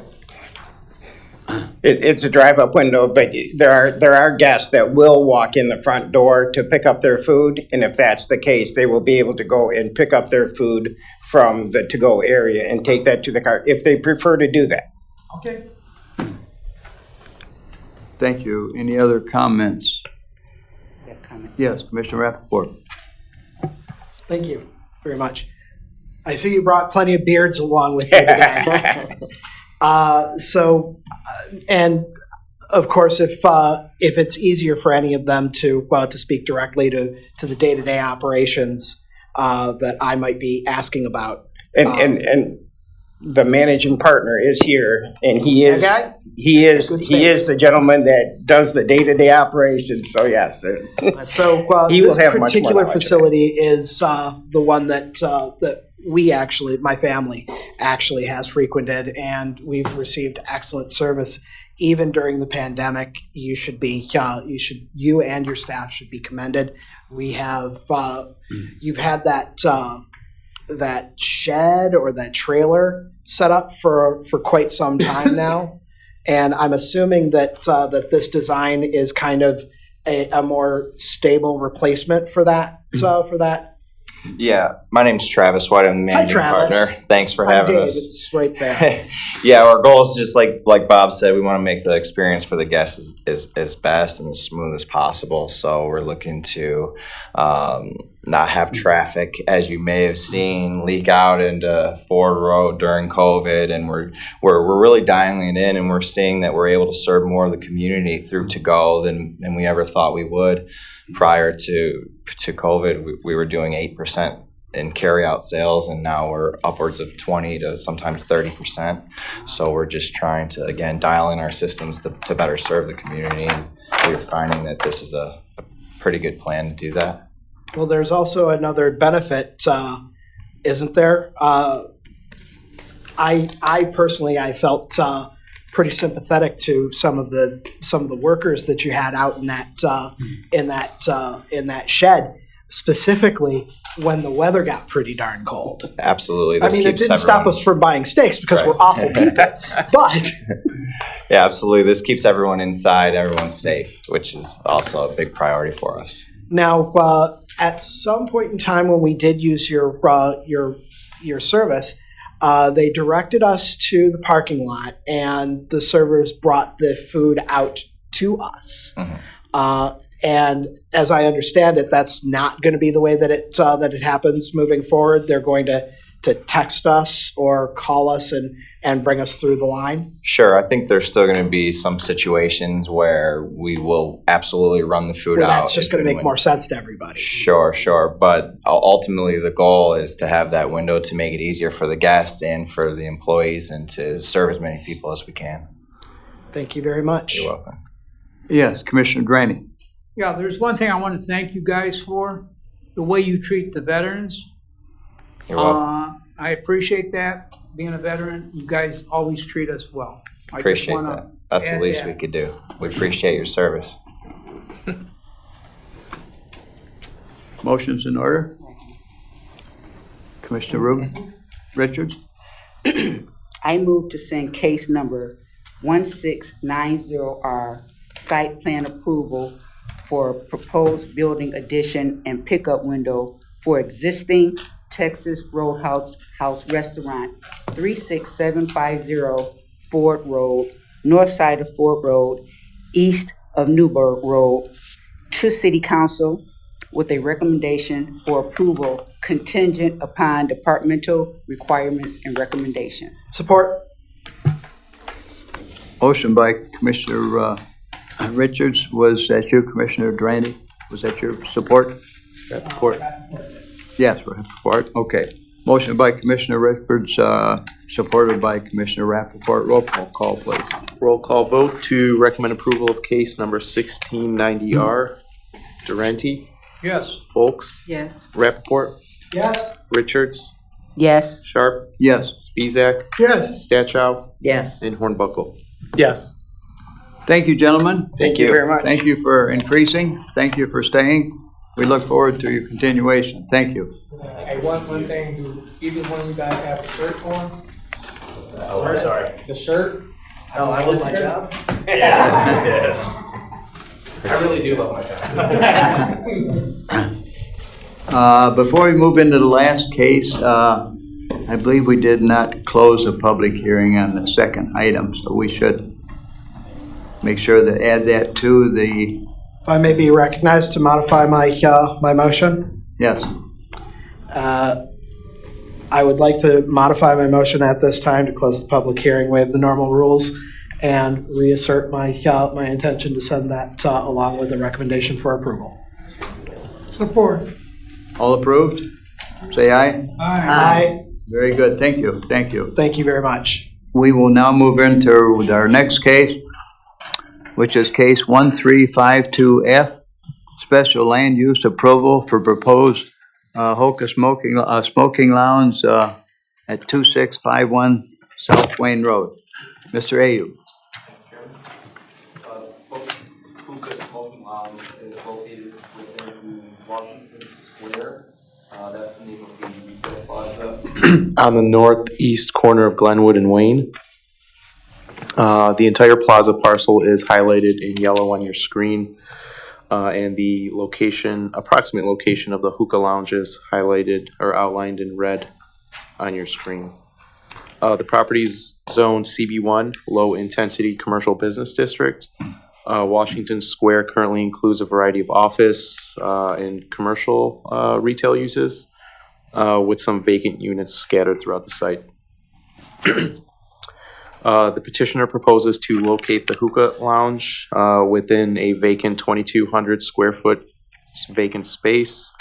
[SPEAKER 10] It's a drive-up window, but there are guests that will walk in the front door to pick up their food, and if that's the case, they will be able to go and pick up their food from the to-go area and take that to the car, if they prefer to do that.
[SPEAKER 7] Okay.
[SPEAKER 1] Thank you. Any other comments? Yes, Commissioner Rappaport.
[SPEAKER 11] Thank you very much. I see you brought plenty of beards along with you today. And of course, if it's easier for any of them to speak directly to the day-to-day operations that I might be asking about.
[SPEAKER 10] And the managing partner is here, and he is the gentleman that does the day-to-day operations. So yes,
[SPEAKER 11] so
[SPEAKER 10] he will have much more
[SPEAKER 11] particular
[SPEAKER 10] knowledge.
[SPEAKER 11] facility is the one that we actually, my family actually has frequented, and we've received excellent service even during the pandemic, you and your staff should be commended. We have, you've had that shed or that trailer set up for quite some time now. And I'm assuming that this design is kind of a more stable replacement for that.
[SPEAKER 12] Yeah, my name's Travis White. I'm the managing partner. Thanks for having
[SPEAKER 11] Dave,
[SPEAKER 12] us.
[SPEAKER 11] it's right there.
[SPEAKER 12] Yeah, our goal is just like Bob said, we want to make the experience for the guests as best and as smooth as possible. So we're looking to not have traffic, as you may have seen, leak out into Ford Road during COVID, and we're really dialing it in, and we're seeing that we're able to serve more of the community through to-go than we ever thought we would. Prior to COVID, we were doing 8% in carryout sales, and now we're upwards of 20 to sometimes 30%. So we're just trying to, again, dial in our systems to better serve the community, and we're finding that this is a pretty good plan to do that.
[SPEAKER 11] Well, there's also another benefit, isn't there? I personally felt pretty sympathetic to some of the workers that you had out in that shed, specifically when the weather got pretty darn cold.
[SPEAKER 12] Absolutely.
[SPEAKER 11] I mean, it didn't stop us from buying steaks because we're awful people, but
[SPEAKER 12] yeah, absolutely. This keeps everyone inside, everyone's safe, which is also a big priority for us.
[SPEAKER 11] Now, at some point in time when we did use your service, they directed us to the parking lot, and the servers brought the food out to us. Mm-hmm. And as I understand it, that's not going to be the way that it happens moving forward. They're going to text us or call us and bring us through the line.
[SPEAKER 12] Sure, I think there's still going to be some situations where we will absolutely run the food out.
[SPEAKER 11] That's just going to make more sense to everybody.
[SPEAKER 12] Sure. But ultimately, the goal is to have that window to make it easier for the guests and for the employees, and to serve as many people as we can.
[SPEAKER 11] Thank you very much.
[SPEAKER 12] You're welcome.
[SPEAKER 1] Yes, Commissioner Draney.
[SPEAKER 7] Yeah, there's one thing I want to thank you guys for, the way you treat the veterans.
[SPEAKER 12] You're welcome.
[SPEAKER 7] I appreciate that. Being a veteran, you guys always treat us well.
[SPEAKER 12] Appreciate that. That's the least we could do. We appreciate your service.
[SPEAKER 1] Motion's in order. Commissioner Rubin Richards.
[SPEAKER 2] I move to send case number 1690R, site plan approval for proposed building addition and pickup window for existing Texas Roadhouse Restaurant, 36750 Ford Road, north side of Ford Road, east of Newburgh Road, to City Council with a recommendation for approval contingent upon departmental requirements and recommendations.
[SPEAKER 11] Support.
[SPEAKER 1] Motion by Commissioner Richards. Was that you, Commissioner Draney? Was that your support?
[SPEAKER 3] Support.
[SPEAKER 1] Yes, support. Okay. Motion by Commissioner Richards, supported by Commissioner Rappaport. Roll call, please.
[SPEAKER 3] Roll call vote to recommend approval of case number 1690R. Durante?
[SPEAKER 7] Yes.
[SPEAKER 3] Folks?
[SPEAKER 2] Yes.
[SPEAKER 3] Rappaport?
[SPEAKER 11] Yes.
[SPEAKER 3] Richards?
[SPEAKER 2] Yes.
[SPEAKER 3] Sharp?
[SPEAKER 1] Yes.
[SPEAKER 3] Spezak?
[SPEAKER 8] Yes.
[SPEAKER 3] Stachow?
[SPEAKER 5] Yes.
[SPEAKER 3] And Hornbuckle.
[SPEAKER 4] Yes.
[SPEAKER 1] Thank you, gentlemen.
[SPEAKER 12] Thank you
[SPEAKER 11] very much.
[SPEAKER 1] Thank you for increasing. Thank you for staying. We look forward to your continuation. Thank you.
[SPEAKER 13] I want one thing. Do either one of you guys have the shirt on?
[SPEAKER 6] Oh, sorry.
[SPEAKER 13] The shirt?
[SPEAKER 6] Oh, I love my job.
[SPEAKER 13] Yes.
[SPEAKER 6] I really do love my job.
[SPEAKER 1] Before we move into the last case, I believe we did not close a public hearing on the second item, so we should make sure to add that to the.
[SPEAKER 11] If I may be recognized to modify my motion.
[SPEAKER 1] Yes.
[SPEAKER 11] I would like to modify my motion at this time to close the public hearing, waive the normal rules, and reassert my intention to send that along with a recommendation for approval.
[SPEAKER 8] Support.
[SPEAKER 1] All approved? Say aye.
[SPEAKER 11] Aye.
[SPEAKER 1] Very good. Thank you. Thank you.
[SPEAKER 11] Thank you very much.
[SPEAKER 1] We will now move into our next case, which is case 1352F, special land use approval for proposed Hoka smoking lounge at 2651 South Wayne Road. Mr. Ayub.
[SPEAKER 3] Hookah Smoking Lounge is located within Washington Square. That's the name of the retail plaza. On the northeast corner of Glenwood and Wayne. The entire plaza parcel is highlighted in yellow on your screen. And the approximate location of the hookah lounge is highlighted or outlined in red on your screen. The property is zoned CB1, Low Intensity Commercial Business District. Washington Square currently includes a variety of office and commercial retail uses, with some vacant units scattered throughout the site. The petitioner proposes to locate the hookah lounge within a vacant 2,200 square foot vacant space.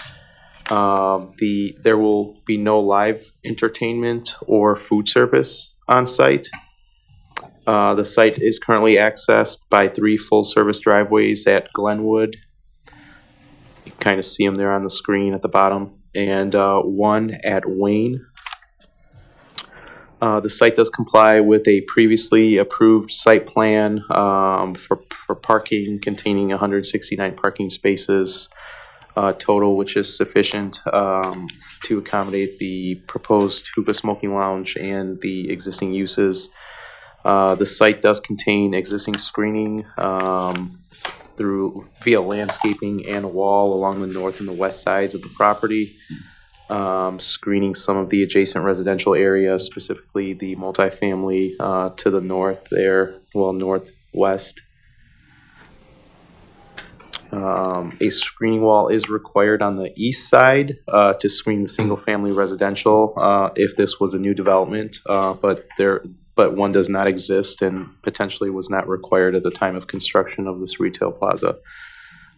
[SPEAKER 3] There will be no live entertainment or food service on site. The site is currently accessed by 3 full-service driveways at Glenwood. You can kind of see them there on the screen at the bottom, and 1 at Wayne. The site does comply with a previously approved site plan for parking containing 169 parking spaces total, which is sufficient to accommodate the proposed hookah smoking lounge and the existing uses. The site does contain existing screening via landscaping and a wall along the north and the west sides of the property, screening some of the adjacent residential areas, specifically the multifamily to the north there, northwest. A screening wall is required on the east side to screen the single-family residential if this was a new development, but one does not exist and potentially was not required at the time of construction of this retail plaza.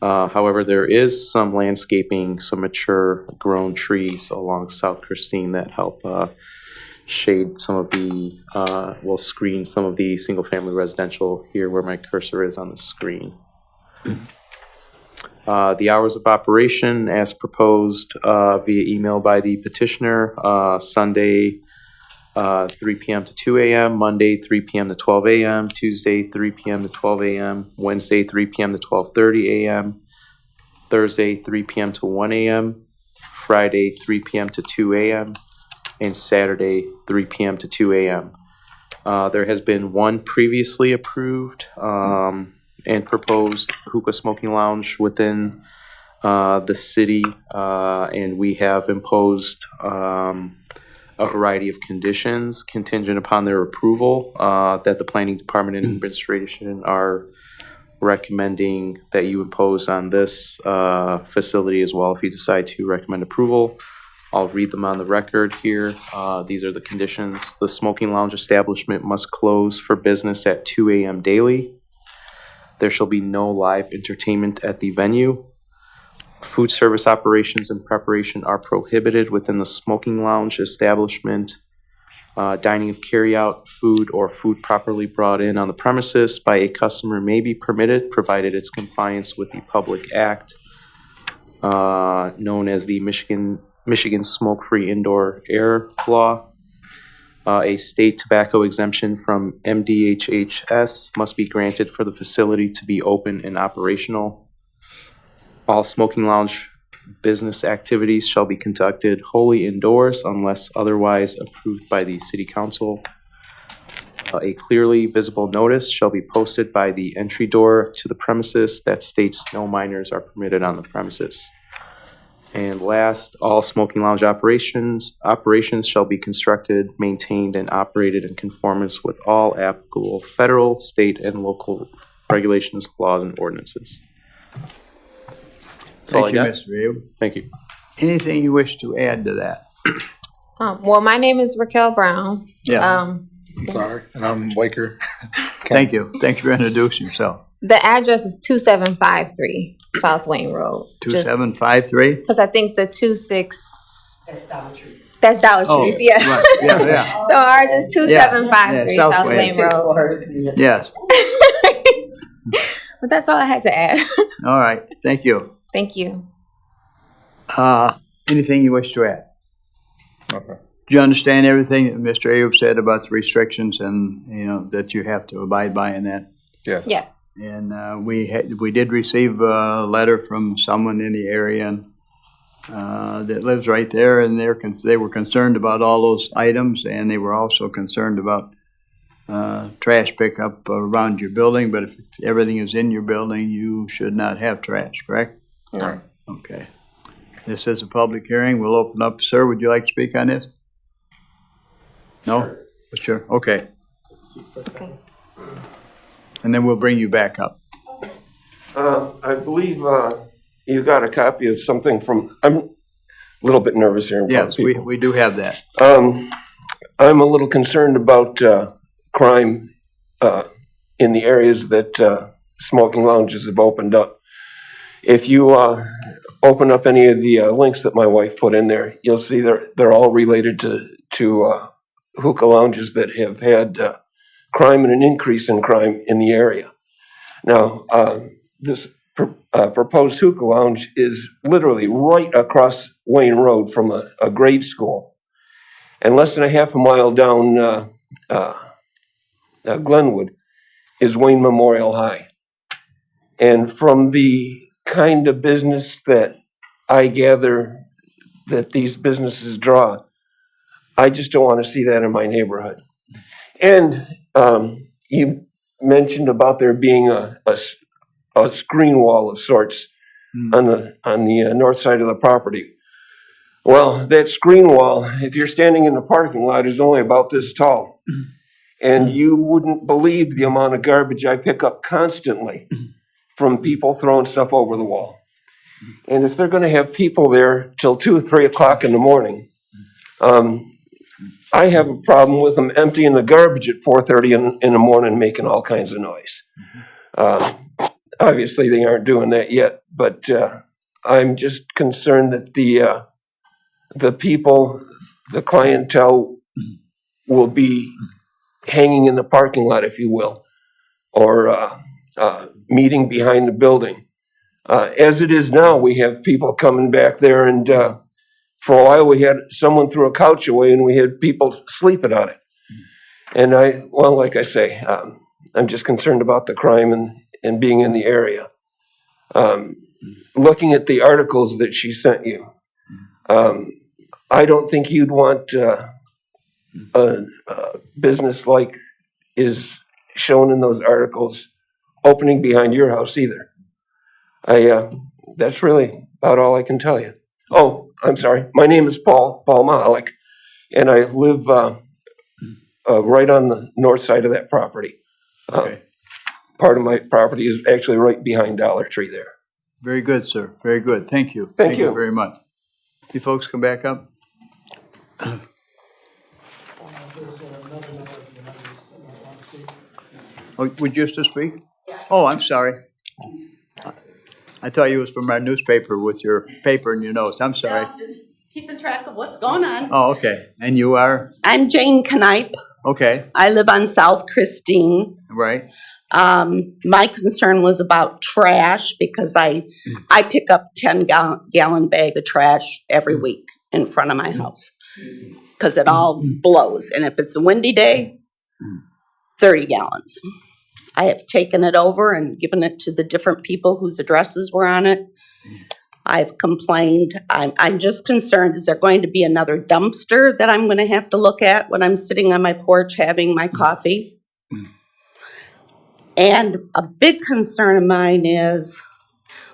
[SPEAKER 3] However, there is some landscaping, some mature grown trees along South Christine that help shade some of the, screen some of the single-family residential here where my cursor is on the screen. The hours of operation as proposed via email by the petitioner, Sunday 3 p.m. to 2 a.m., Monday 3 p.m. to 12 a.m., Tuesday 3 p.m. to 12 a.m., Wednesday 3 p.m. to 12:30 a.m., Thursday 3 p.m. to 1 a.m., Friday 3 p.m. to 2 a.m., and Saturday 3 p.m. to 2 a.m. There has been one previously approved and proposed hookah smoking lounge within the city, and we have imposed a variety of conditions contingent upon their approval that the planning department and administration are recommending that you impose on this facility as well if you decide to recommend approval. I'll read them on the record here. These are the conditions. The smoking lounge establishment must close for business at 2 a.m. daily. There shall be no live entertainment at the venue. Food service operations and preparation are prohibited within the smoking lounge establishment. Dining of carryout food or food properly brought in on the premises by a customer may be permitted, provided its compliance with the Public Act, known as the Michigan Smoke-Free Indoor Air Law. A state tobacco exemption from MDHHS must be granted for the facility to be open and operational. All smoking lounge business activities shall be conducted wholly indoors unless otherwise approved by the City Council. A clearly visible notice shall be posted by the entry door to the premises that states no minors are permitted on the premises. And last, all smoking lounge operations shall be constructed, maintained, and operated in conformance with all applicable federal, state, and local regulations, laws, and ordinances.
[SPEAKER 1] Thank you, Mr. Abe.
[SPEAKER 3] Thank you.
[SPEAKER 1] Anything you wish to add to that?
[SPEAKER 2] Well, my name is Raquel Brown.
[SPEAKER 1] Yeah.
[SPEAKER 14] I'm sorry, and I'm Waker.
[SPEAKER 1] Thank you. Thanks for introducing yourself.
[SPEAKER 2] The address is 2753 South Wayne Road.
[SPEAKER 1] 2753?
[SPEAKER 2] Because I think the 26... That's Dollar Trees, yes.
[SPEAKER 1] Right. Yeah.
[SPEAKER 2] So ours is 2753
[SPEAKER 1] South
[SPEAKER 2] South
[SPEAKER 1] Wayne.
[SPEAKER 2] Wayne Road.
[SPEAKER 1] Yes.
[SPEAKER 2] But that's all I had to add.
[SPEAKER 1] All right. Thank you.
[SPEAKER 2] Thank you.
[SPEAKER 1] Anything you wish to add?
[SPEAKER 14] Okay.
[SPEAKER 1] Do you understand everything that Mr. Abe said about the restrictions and, that you have to abide by in that?
[SPEAKER 14] Yes.
[SPEAKER 2] Yes.
[SPEAKER 1] And we did receive a letter from someone in the area and, that lives right there, and they were concerned about all those items, and they were also concerned about trash pickup around your building. But if everything is in your building, you should not have trash, correct?
[SPEAKER 12] No.
[SPEAKER 1] Okay. This is a public hearing. We'll open up. Sir, would you like to speak on this? No? Sure. Okay. And then we'll bring you back up.
[SPEAKER 15] I believe you got a copy of something from, I'm a little bit nervous here in front
[SPEAKER 1] Yes,
[SPEAKER 15] of people.
[SPEAKER 1] we do have that.
[SPEAKER 15] I'm a little concerned about crime in the areas that smoking lounges have opened up. If you open up any of the links that my wife put in there, you'll see they're all related to hookah lounges that have had crime and an increase in crime in the area. Now, this proposed hookah lounge is literally right across Wayne Road from a grade school. And less than a half a mile down Glenwood is Wayne Memorial High. And from the kind of business that I gather that these businesses draw, I just don't want to see that in my neighborhood. And you mentioned about there being a screen wall of sorts on the north side of the property. Well, that screen wall, if you're standing in the parking lot, is only about this tall. And you wouldn't believe the amount of garbage I pick up constantly from people throwing stuff over the wall. And if they're going to have people there till 2 or 3 o'clock in the morning, I have a problem with them emptying the garbage at 4:30 in the morning, making all kinds of noise. Obviously, they aren't doing that yet, but I'm just concerned that the people, the clientele, will be hanging in the parking lot, if you will, or meeting behind the building. As it is now, we have people coming back there, and for a while we had someone threw a couch away and we had people sleeping on it. And like I say, I'm just concerned about the crime and being in the area. Looking at the articles that she sent you, I don't think you'd want a business like is shown in those articles opening behind your house either. That's really about all I can tell you. Oh, I'm sorry. My name is Paul Mahalik, and I live right on the north side of that property.
[SPEAKER 1] Okay.
[SPEAKER 15] Part of my property is actually right behind Dollar Tree there.
[SPEAKER 1] Very good, sir. Very good. Thank you.
[SPEAKER 15] Thank you.
[SPEAKER 1] Very much. You folks come back up. Oh, would you just speak? Oh, I'm sorry. I thought you was from our newspaper with your paper in your nose. I'm sorry.
[SPEAKER 16] No, just keeping track of what's going on.
[SPEAKER 1] Oh, okay. And you are?
[SPEAKER 16] I'm Jane Knipe.
[SPEAKER 1] Okay.
[SPEAKER 16] I live on South Christine.
[SPEAKER 1] Right.
[SPEAKER 16] My concern was about trash because I pick up 10-gallon bag of trash every week in front of my house because it all blows. And if it's a windy day, 30 gallons. I have taken it over and given it to the different people whose addresses were on it. I've complained. I'm just concerned, is there going to be another dumpster that I'm going to have to look at when I'm sitting on my porch having my coffee? And a big concern of mine is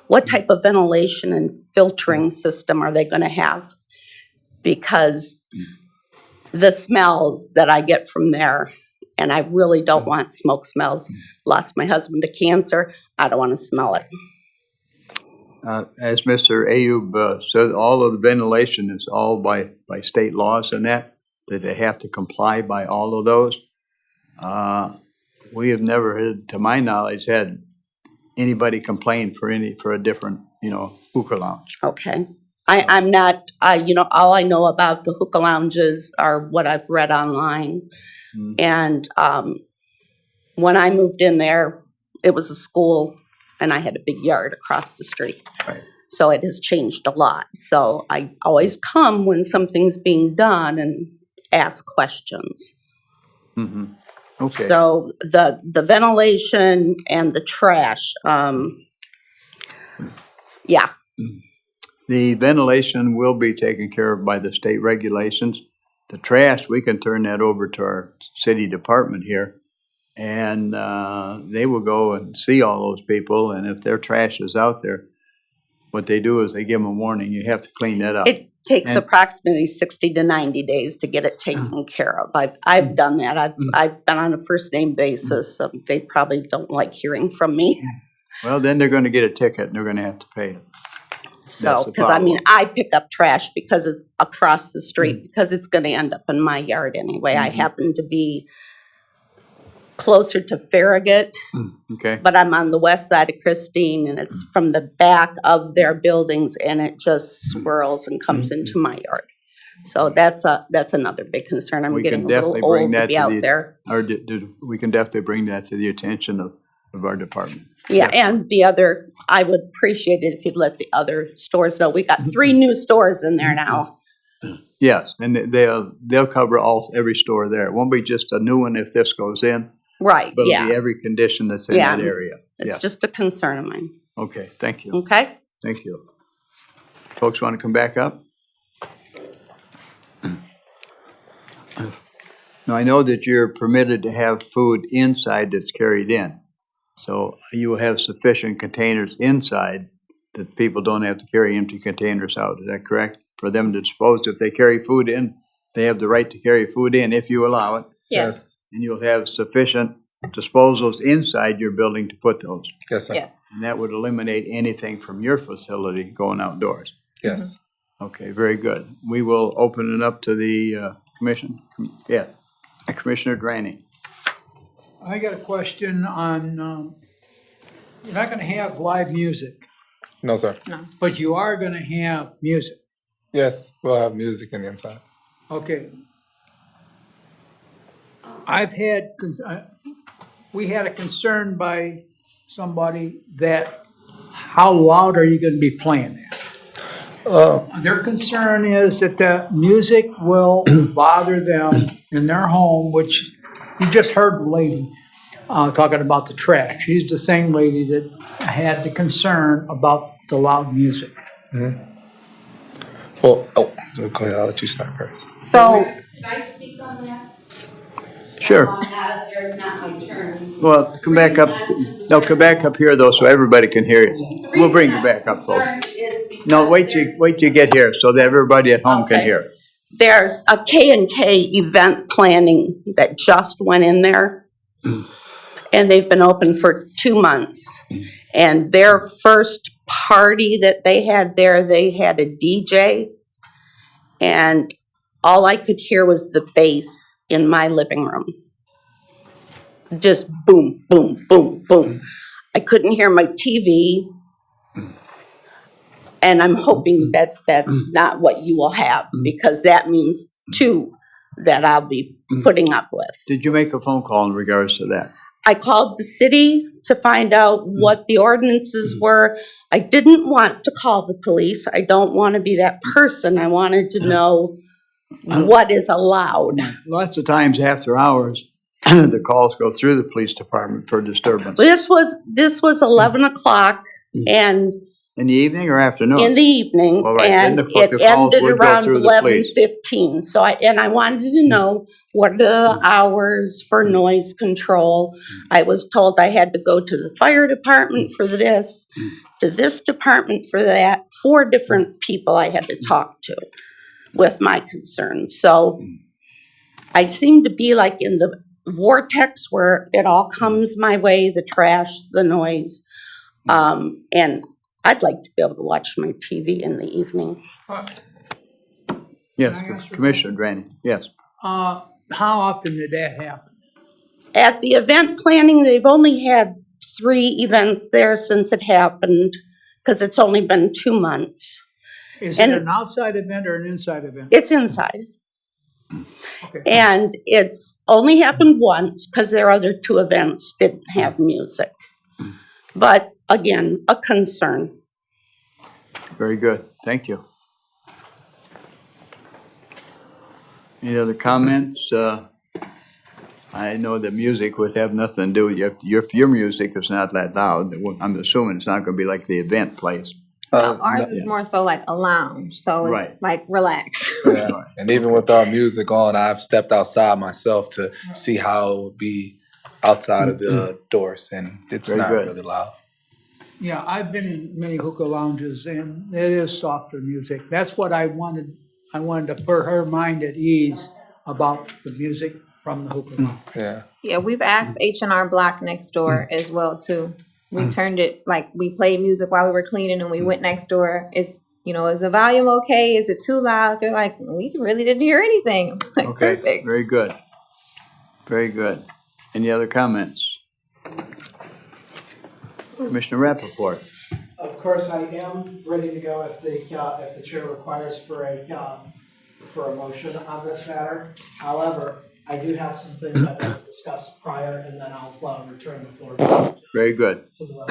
[SPEAKER 16] what type of ventilation and filtering system are they going to have? Because the smells that I get from there, and I really don't want smoke smells. Lost my husband to cancer. I don't want to smell it.
[SPEAKER 1] As Mr. Ayub said, all of the ventilation is all by state laws and that they have to comply by all of those. We have never had, to my knowledge, had anybody complain for a different, hookah lounge.
[SPEAKER 16] Okay. I'm not, all I know about the hookah lounges are what I've read online. And when I moved in there, it was a school and I had a big yard across the street.
[SPEAKER 1] Right.
[SPEAKER 16] So it has changed a lot. So I always come when something's being done and ask questions.
[SPEAKER 1] Mm-hmm. Okay.
[SPEAKER 16] So the ventilation and the trash, yeah,
[SPEAKER 1] The ventilation will be taken care of by the state regulations. The trash, we can turn that over to our city department here. And they will go and see all those people, and if their trash is out there, what they do is they give them a warning, you have to clean that up.
[SPEAKER 16] it takes
[SPEAKER 1] And-
[SPEAKER 16] approximately 60 to 90 days to get it taken care of. I've done that. I've been on a first name basis. So they probably don't like hearing from me.
[SPEAKER 1] Well, then they're gonna get a ticket and they're gonna have to pay it.
[SPEAKER 16] So,
[SPEAKER 1] That's the
[SPEAKER 16] because I mean,
[SPEAKER 1] follow-up.
[SPEAKER 16] I pick up trash because it's across the street, because it's gonna end up in my yard anyway. I happen to be closer to Farragut,
[SPEAKER 1] Okay,
[SPEAKER 16] but I'm on the west side of Christine, and it's from the back of their buildings, and it just swirls and comes into my yard. So that's another big concern. I'm
[SPEAKER 1] we
[SPEAKER 16] getting
[SPEAKER 1] can
[SPEAKER 16] a little
[SPEAKER 1] definitely bring
[SPEAKER 16] old to
[SPEAKER 1] that
[SPEAKER 16] be
[SPEAKER 1] to
[SPEAKER 16] out there.
[SPEAKER 1] we can definitely bring that to the attention of our department.
[SPEAKER 16] Yeah, and the other, I would appreciate it if you'd let the other stores know. We got 3 new stores in there now.
[SPEAKER 1] Yes, and they'll cover every store there. It won't be just a new one if this goes in,
[SPEAKER 16] Right,
[SPEAKER 1] but it'll
[SPEAKER 16] yeah.
[SPEAKER 1] be every condition that's in
[SPEAKER 16] Yeah.
[SPEAKER 1] that area.
[SPEAKER 16] It's
[SPEAKER 1] Yes.
[SPEAKER 16] just a concern of mine.
[SPEAKER 1] Okay, thank you.
[SPEAKER 16] Okay?
[SPEAKER 1] Thank you. Folks want to come back up? Now, I know that you're permitted to have food inside that's carried in. So you will have sufficient containers inside that people don't have to carry empty containers out. Is that correct? For them to dispose, if they carry food in, they have the right to carry food in if you allow it.
[SPEAKER 16] Yes.
[SPEAKER 1] And you'll have sufficient disposals inside your building to put those.
[SPEAKER 14] Yes, sir.
[SPEAKER 16] Yes.
[SPEAKER 1] And that would eliminate anything from your facility going outdoors.
[SPEAKER 14] Yes.
[SPEAKER 1] Okay, very good. We will open it up to the commission. Yeah, Commissioner Drainey.
[SPEAKER 7] I got a question on, you're not gonna have live music,
[SPEAKER 14] No, sir.
[SPEAKER 7] but you are gonna have music.
[SPEAKER 14] Yes, we'll have music in the inside.
[SPEAKER 7] Okay. I've had, we had a concern by somebody that how loud are you gonna be playing that? Their concern is that the music will bother them in their home, which you just heard the lady talking about the trash. She's the same lady that had the concern about the loud music.
[SPEAKER 14] Well, go ahead. I'll let you start first.
[SPEAKER 16] So. Can I speak on that?
[SPEAKER 1] Sure.
[SPEAKER 16] There's not my turn.
[SPEAKER 1] Well, come back up. No, come back up here though, so everybody can hear you. We'll bring you back up, folks. No, wait till you get here so that everybody at home can
[SPEAKER 16] Okay.
[SPEAKER 1] hear.
[SPEAKER 16] There's a K&K event planning that just went in there. And they've been open for 2 months. And their first party that they had there, they had a DJ. And all I could hear was the bass in my living room. Just boom, boom, boom, boom. I couldn't hear my TV. And I'm hoping that that's not what you will have, because that means 2 that I'll be putting up with.
[SPEAKER 1] Did you make a phone call in regards to that?
[SPEAKER 16] I called the city to find out what the ordinances were. I didn't want to call the police. I don't want to be that person. I wanted to know what is allowed.
[SPEAKER 1] Lots of times after hours, the calls go through the police department for disturbance.
[SPEAKER 16] This was 11 o'clock and
[SPEAKER 1] In the evening or afternoon?
[SPEAKER 16] in the evening,
[SPEAKER 1] All right, then
[SPEAKER 16] and
[SPEAKER 1] the
[SPEAKER 16] it
[SPEAKER 1] calls
[SPEAKER 16] ended
[SPEAKER 1] would go
[SPEAKER 16] around
[SPEAKER 1] through the police.
[SPEAKER 16] 11:15. So I wanted to know what are the hours for noise control. I was told I had to go to the fire department for this, to this department for that. 4 different people I had to talk to with my concerns. So I seem to be like in the vortex where it all comes my way, the trash, the noise. And I'd like to be able to watch my TV in the evening.
[SPEAKER 1] Yes,
[SPEAKER 7] Can I ask you a
[SPEAKER 1] Commissioner Drainey, yes.
[SPEAKER 7] How often did that happen?
[SPEAKER 16] At the event planning, they've only had 3 events there since it happened, because it's only been 2 months.
[SPEAKER 7] Is
[SPEAKER 16] And-
[SPEAKER 7] it an outside event or an inside event?
[SPEAKER 16] It's inside.
[SPEAKER 7] Okay.
[SPEAKER 16] And it's only happened once, because their other 2 events didn't have music. But again, a concern.
[SPEAKER 1] Very good, thank you. Any other comments? I know that music would have nothing to do with your music is not that loud. I'm assuming it's not gonna be like the event place.
[SPEAKER 2] Ours is more so like a lounge, so it's
[SPEAKER 1] Right.
[SPEAKER 2] like relax.
[SPEAKER 14] Yeah. And even with our music on, I've stepped outside myself to see how it would be outside of the doors, and it's
[SPEAKER 1] Very
[SPEAKER 14] not
[SPEAKER 1] good.
[SPEAKER 14] really loud.
[SPEAKER 7] Yeah, I've been in many hookah lounges and it is softer music. That's what I wanted. I wanted to put her mind at ease about the music from the hookah lounge.
[SPEAKER 14] Yeah.
[SPEAKER 2] Yeah, we've asked H&R Block next door as well too. We turned it, like, we played music while we were cleaning and we went next door. Is the volume okay? Is it too loud? They're like, we really didn't hear anything. I'm like,
[SPEAKER 1] Okay,
[SPEAKER 2] perfect.
[SPEAKER 1] very good. Very good. Any other comments? Commissioner Rappaport.
[SPEAKER 11] Of course, I am ready to go if the chair requires for a motion on this matter. However, I do have some things I'd like to discuss prior, and then I'll return the floor
[SPEAKER 1] Very good.
[SPEAKER 11] to the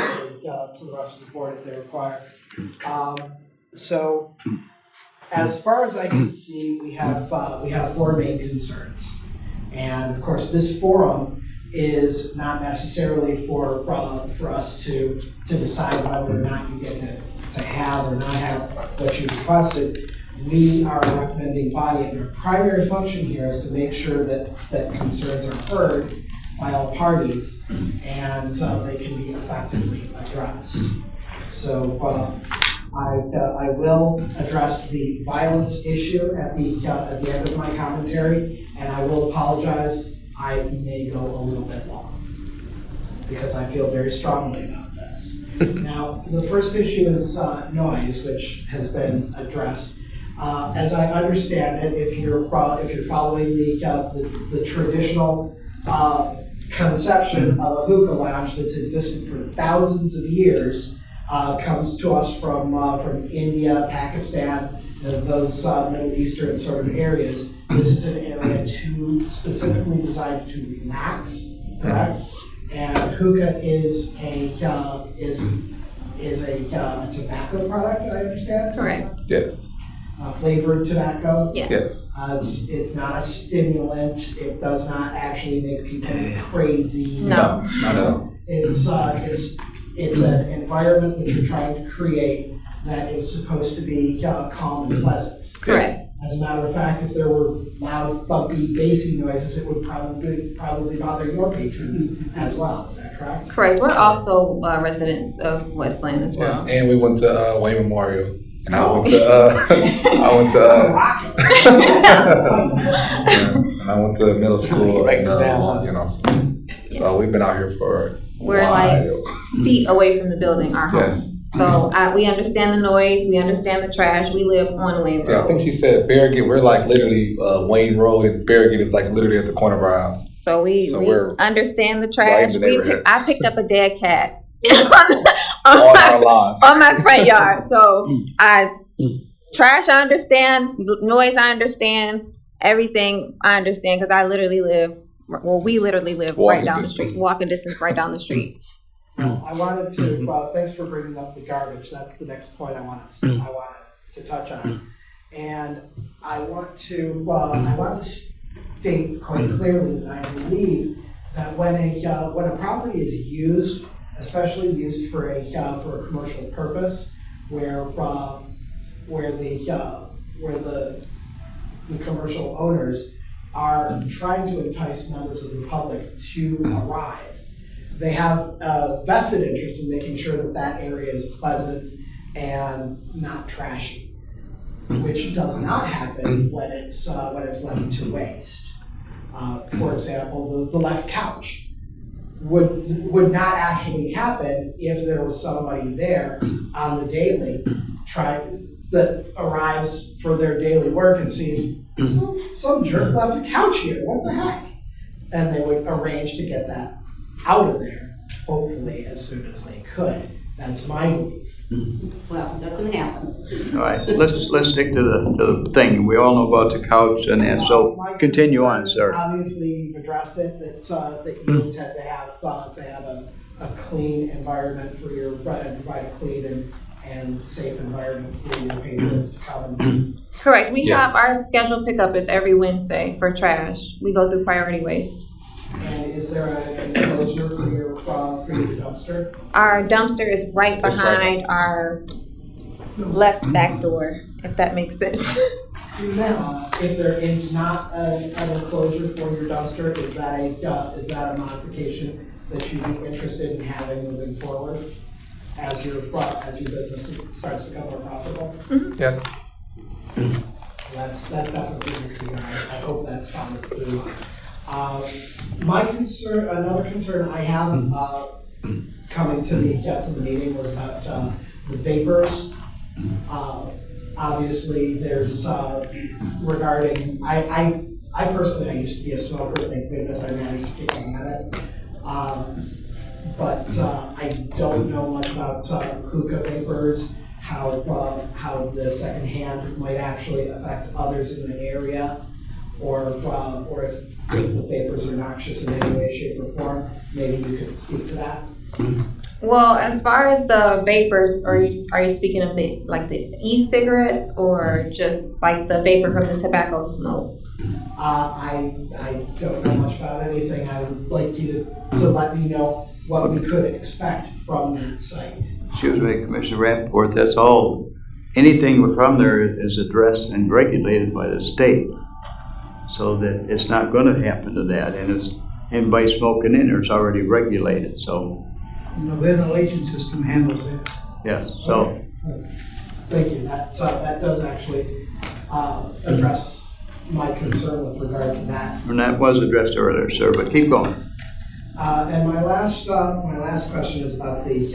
[SPEAKER 11] rest of the board if they require. So, as far as I can see, we have 4 main concerns, and of course, this forum is not necessarily for us to decide whether or not you get to have or not have what you requested. We are a recommending body, and our primary function here is to make sure that concerns are heard by all parties and they can be effectively addressed. So I will address the violence issue at the end of my commentary, and I will apologize. I may go a little bit long because I feel very strongly about this. Now, the first issue is noise, which has been addressed. As I understand it, if you're following the traditional conception of a hookah lounge that's existed for thousands of years, comes to us from India, Pakistan, and those Middle Eastern sort of areas. This is an area specifically designed to relax, correct? And hookah is a tobacco product, I understand.
[SPEAKER 2] Correct.
[SPEAKER 14] Yes.
[SPEAKER 11] Flavored tobacco.
[SPEAKER 2] Yes.
[SPEAKER 11] It's not a stimulant. It does not actually make people crazy.
[SPEAKER 2] No.
[SPEAKER 14] Not at all.
[SPEAKER 11] It's an environment that you're trying to create that is supposed to be calm and pleasant.
[SPEAKER 2] Correct.
[SPEAKER 11] As a matter of fact, if there were loud, thumpy, bassy noises, it would probably bother your patrons as well. Is that correct?
[SPEAKER 2] Correct. We're also residents of Westland as
[SPEAKER 14] Yeah.
[SPEAKER 2] well.
[SPEAKER 14] And we went to Wayne Memorial. And I went to middle school and so we've been out here for
[SPEAKER 2] We're like feet away from the building, our home.
[SPEAKER 14] Yes.
[SPEAKER 2] So we understand the noise, we understand the trash, we live on Wayne
[SPEAKER 14] Yeah, I
[SPEAKER 2] Road.
[SPEAKER 14] think she said Farragut. We're like literally Wayne Road, and Farragut is like literally at the corner of our house.
[SPEAKER 2] So we
[SPEAKER 14] we're
[SPEAKER 2] understand the
[SPEAKER 14] right
[SPEAKER 2] trash.
[SPEAKER 14] in the neighborhood.
[SPEAKER 2] I picked up a dead cat
[SPEAKER 14] On our lawn.
[SPEAKER 2] on my front yard. So trash I understand, noise I understand, everything I understand because we literally live right down the street, walking distance right down the street.
[SPEAKER 11] I wanted to, thanks for bringing up the garbage. That's the next point I wanted to touch on. And I want to state quite clearly that I believe that when a property is used, especially used for a commercial purpose, where the commercial owners are trying to entice members of the public to arrive, they have a vested interest in making sure that area is pleasant and not trashy, which does not happen when it's left to waste. For example, the left couch would not actually happen if there was somebody there on the daily that arrives for their daily work and sees some jerk left a couch here. What the heck? And they would arrange to get that out of there, hopefully as soon as they could. That's my belief.
[SPEAKER 2] Well, it doesn't happen.
[SPEAKER 1] All right, let's stick to the thing. We all know about the couch and that, so continue on, sir.
[SPEAKER 11] Obviously, you've addressed it, that you intend to have a clean environment for your, provide a clean and safe environment for your patrons to come.
[SPEAKER 2] Correct. We have our scheduled pickup is every Wednesday for trash. We go through priority waste.
[SPEAKER 11] And is there an enclosure for your dumpster?
[SPEAKER 2] Our dumpster is right
[SPEAKER 4] This right.
[SPEAKER 2] behind our left back door, if that makes sense.
[SPEAKER 11] If there is not an enclosure for your dumpster, is that a modification that you'd be interested in having moving forward as your business starts to become more profitable?
[SPEAKER 14] Yes.
[SPEAKER 11] That's definitely good to see. I hope that's followed through. My concern, another concern I have coming to the meeting was about the vapors. Obviously, there's regarding I personally, I used to be a smoker. Thank goodness I managed to get out of it. But I don't know much about hookah vapors, how the secondhand might actually affect others in the area, or if the vapors are noxious in any way, shape, or form. Maybe you could speak to that.
[SPEAKER 2] Well, as far as the vapors, are you speaking of the e-cigarettes or just like the vapor from the tobacco smoke?
[SPEAKER 11] I don't know much about anything. I would like you to let me know what we could expect from that site.
[SPEAKER 1] Excuse me, Commissioner Rappaport, that's all, anything from there is addressed and regulated by the state. So that it's not gonna happen to that, and it's, anybody smoking in there, it's already regulated, so.
[SPEAKER 7] The ventilation system handles it.
[SPEAKER 1] Yes, so.
[SPEAKER 11] Okay. Thank you. That does actually address my concern with regard to that.
[SPEAKER 1] And that was addressed earlier, sir, but keep going.
[SPEAKER 11] And my last question is about the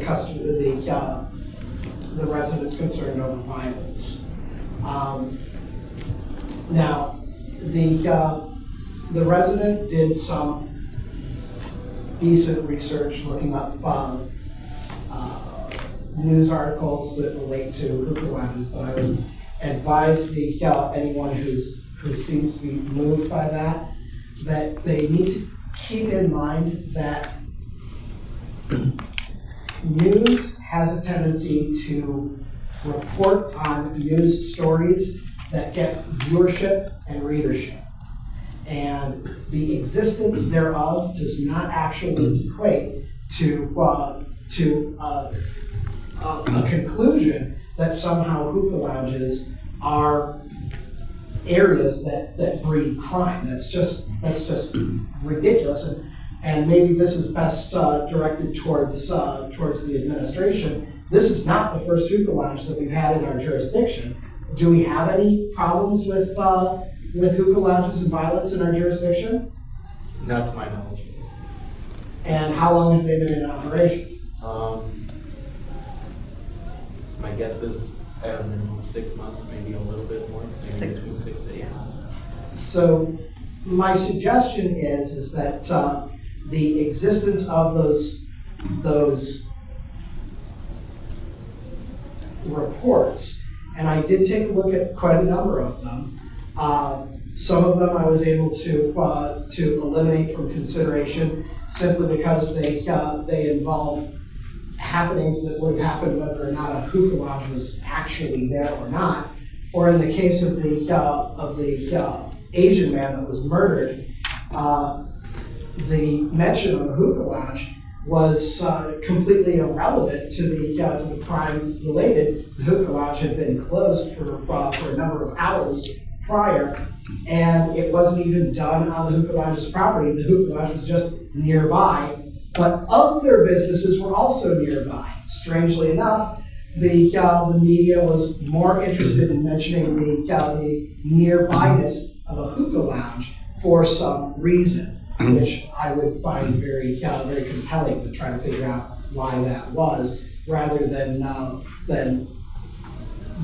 [SPEAKER 11] customer, the residents concerned over violence. Now, the resident did some decent research looking up news articles that relate to hookah lounges, but I would advise anyone who seems to be moved by that they need to keep in mind that news has a tendency to report on news stories that get viewership and readership. And the existence thereof does not actually equate to a conclusion that somehow hookah lounges are areas that breed crime. That's just ridiculous. And maybe this is best directed towards the administration. This is not the first hookah lounge that we've had in our jurisdiction. Do we have any problems with hookah lounges and violence in our jurisdiction?
[SPEAKER 3] Not to my knowledge.
[SPEAKER 11] And how long have they been in operation?
[SPEAKER 3] My guess is at a minimum of 6 months, maybe a little bit more, maybe between 6 to 8 months.
[SPEAKER 11] So my suggestion is that the existence of those reports, and I did take a look at quite a number of them. Some of them I was able to eliminate from consideration simply because they involve happenings that would have happened whether or not a hookah lounge was actually there or not. Or in the case of the Asian man that was murdered, the mention of a hookah lounge was completely irrelevant to the crime related. The hookah lounge had been closed for a number of hours prior, and it wasn't even done on the hookah lounge's property. The hookah lounge was just nearby, but other businesses were also nearby. Strangely enough, the media was more interested in mentioning the nearbyness of a hookah lounge for some reason, which I would find very compelling to try to figure out why that was, rather than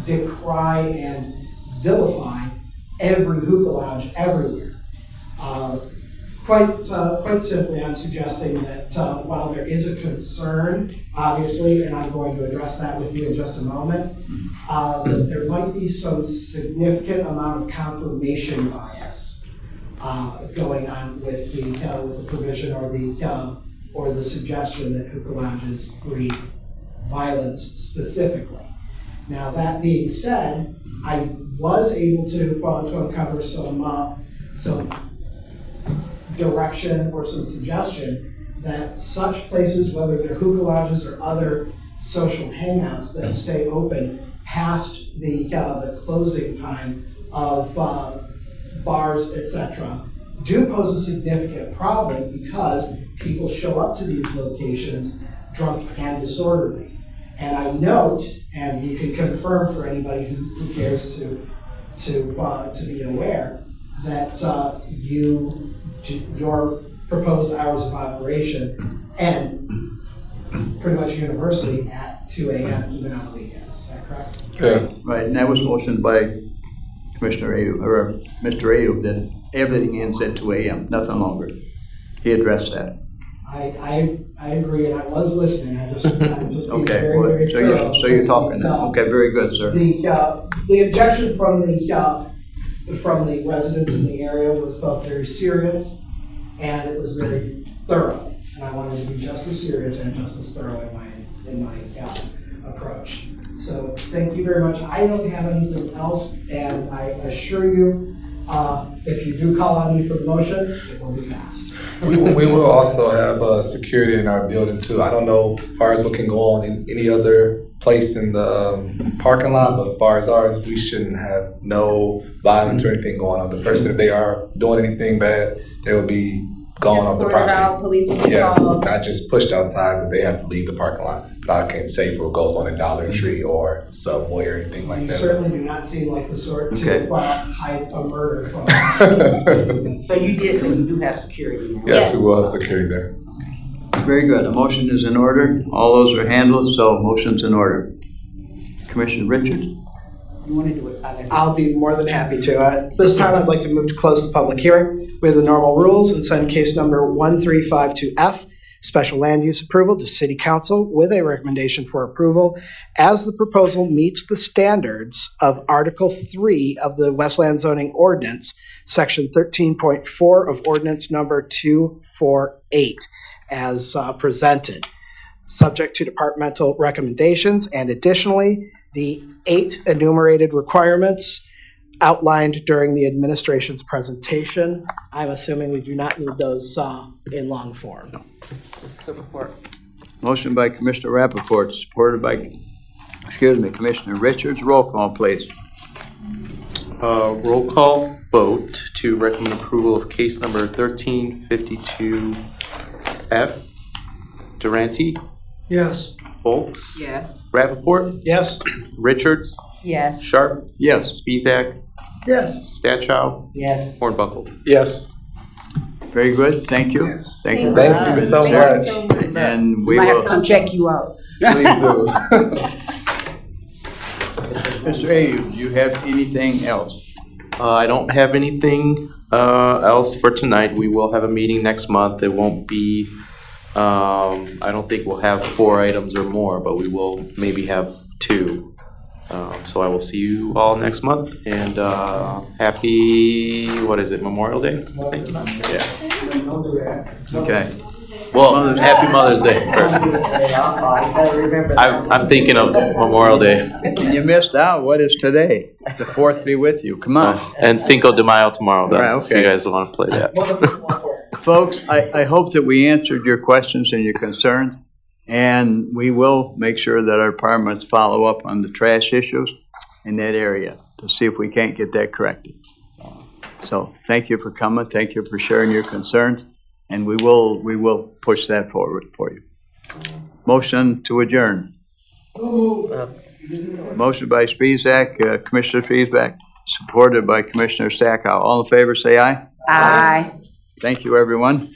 [SPEAKER 11] decry and vilify every hookah lounge everywhere. Quite simply, I'm suggesting that while there is a concern, obviously, and I'm going to address that with you in just a moment, that there might be some significant amount of confirmation bias going on with the provision or the suggestion that hookah lounges breed violence specifically. Now, that being said, I was able to uncover some direction or some suggestion that such places, whether they're hookah lounges or other social hangouts that stay open past the closing time of bars, etc., do pose a significant problem because people show up to these locations drunk and disorderly. And I note, and you can confirm for anybody who cares to be aware, that your proposed hours of operation end pretty much universally at 2 a.m. even on the weekends. Is that correct?
[SPEAKER 14] Yes.
[SPEAKER 1] Right, and that was motioned by Commissioner Ayu, or Mr. Ayu, that everything ends at 2 a.m., nothing longer. He addressed that.
[SPEAKER 11] I agree, and I was listening. I'm just being
[SPEAKER 1] Okay,
[SPEAKER 11] very,
[SPEAKER 1] well,
[SPEAKER 11] very thorough.
[SPEAKER 1] so you're talking now. Okay, very good, sir.
[SPEAKER 11] The objection from the residents in the area was both very serious and it was very thorough. And I wanted to be just as serious and just as thorough in my approach. So thank you very much. I don't have anything else, and I assure you, if you do call on me for the motion, it will be fast.
[SPEAKER 14] We will also have security in our building too. I don't know as far as what can go on in any other place in the parking lot, but as far as ours, we shouldn't have no violence or anything going on. The person, if they are doing anything bad, they will be gone off the property.
[SPEAKER 16] Out, police will be
[SPEAKER 14] Yes,
[SPEAKER 16] called.
[SPEAKER 14] not just pushed outside, but they have to leave the parking lot. But I can't say what goes on in Dollar Tree or Subway or anything like
[SPEAKER 11] You
[SPEAKER 14] that.
[SPEAKER 11] certainly do not seem like the sort
[SPEAKER 1] Okay.
[SPEAKER 11] to hide a murder from us.
[SPEAKER 2] So you did say you do have security now?
[SPEAKER 14] Yes, we will have security there.
[SPEAKER 1] Very good. A motion is in order. All those are handled, so motion's in order. Commissioner Richards?
[SPEAKER 2] You want to do it?
[SPEAKER 11] I'll be more than happy to. This time, I'd like to move to close the public hearing with the normal rules and send case number 1352F, special land use approval, to City Council with a recommendation for approval as the proposal meets the standards of Article 3 of the Westland Zoning Ordinance, Section 13.4 of Ordinance number 248, as presented, subject to departmental recommendations, and additionally, the 8 enumerated requirements outlined during the administration's presentation. I'm assuming we do not need those in long form.
[SPEAKER 2] Support.
[SPEAKER 1] Motion by Commissioner Rappaport, supported by, Commissioner Richards. Roll call, please.
[SPEAKER 3] Roll call vote to recommend approval of case number 1352F. Durante,
[SPEAKER 7] Yes.
[SPEAKER 3] Foltz,
[SPEAKER 2] Yes.
[SPEAKER 3] Rappaport,
[SPEAKER 11] Yes?
[SPEAKER 3] Richards,
[SPEAKER 2] Yes.
[SPEAKER 3] Sharp,
[SPEAKER 1] Yes.
[SPEAKER 3] Spezak,
[SPEAKER 8] Yes.
[SPEAKER 3] Stachow,
[SPEAKER 2] Yes.
[SPEAKER 3] Hornbuckle.
[SPEAKER 14] Yes.
[SPEAKER 1] Very good. Thank you. Thank you.
[SPEAKER 14] Thank you so much.
[SPEAKER 1] And we
[SPEAKER 2] Might have
[SPEAKER 1] will,
[SPEAKER 2] to come check you out.
[SPEAKER 14] Please do.
[SPEAKER 1] Mr. Ayu, do you have anything else?
[SPEAKER 3] I don't have anything else for tonight. We will have a meeting next month. It won't be, I don't think we'll have 4 items or more, but we will maybe have 2. So I will see you all next month, and happy, what is it, Memorial Day? I think? Yeah.
[SPEAKER 1] Okay.
[SPEAKER 3] Well, happy Mother's Day first. I'm thinking of Memorial Day.
[SPEAKER 1] You missed out. What is today? The 4th be with you. Come on.
[SPEAKER 3] And Cinco de Mayo tomorrow, then,
[SPEAKER 1] Right, okay.
[SPEAKER 3] if you guys want to play that.
[SPEAKER 1] Folks, I hope that we answered your questions and your concerns, and we will make sure that our departments follow up on the trash issues in that area to see if we can't get that corrected. So thank you for coming. Thank you for sharing your concerns, and we will push that forward for you. Motion to adjourn. Motion by Spezak, Commissioner Spezak, supported by Commissioner Stackhouse. All in favor, say aye.
[SPEAKER 2] Aye.
[SPEAKER 1] Thank you, everyone.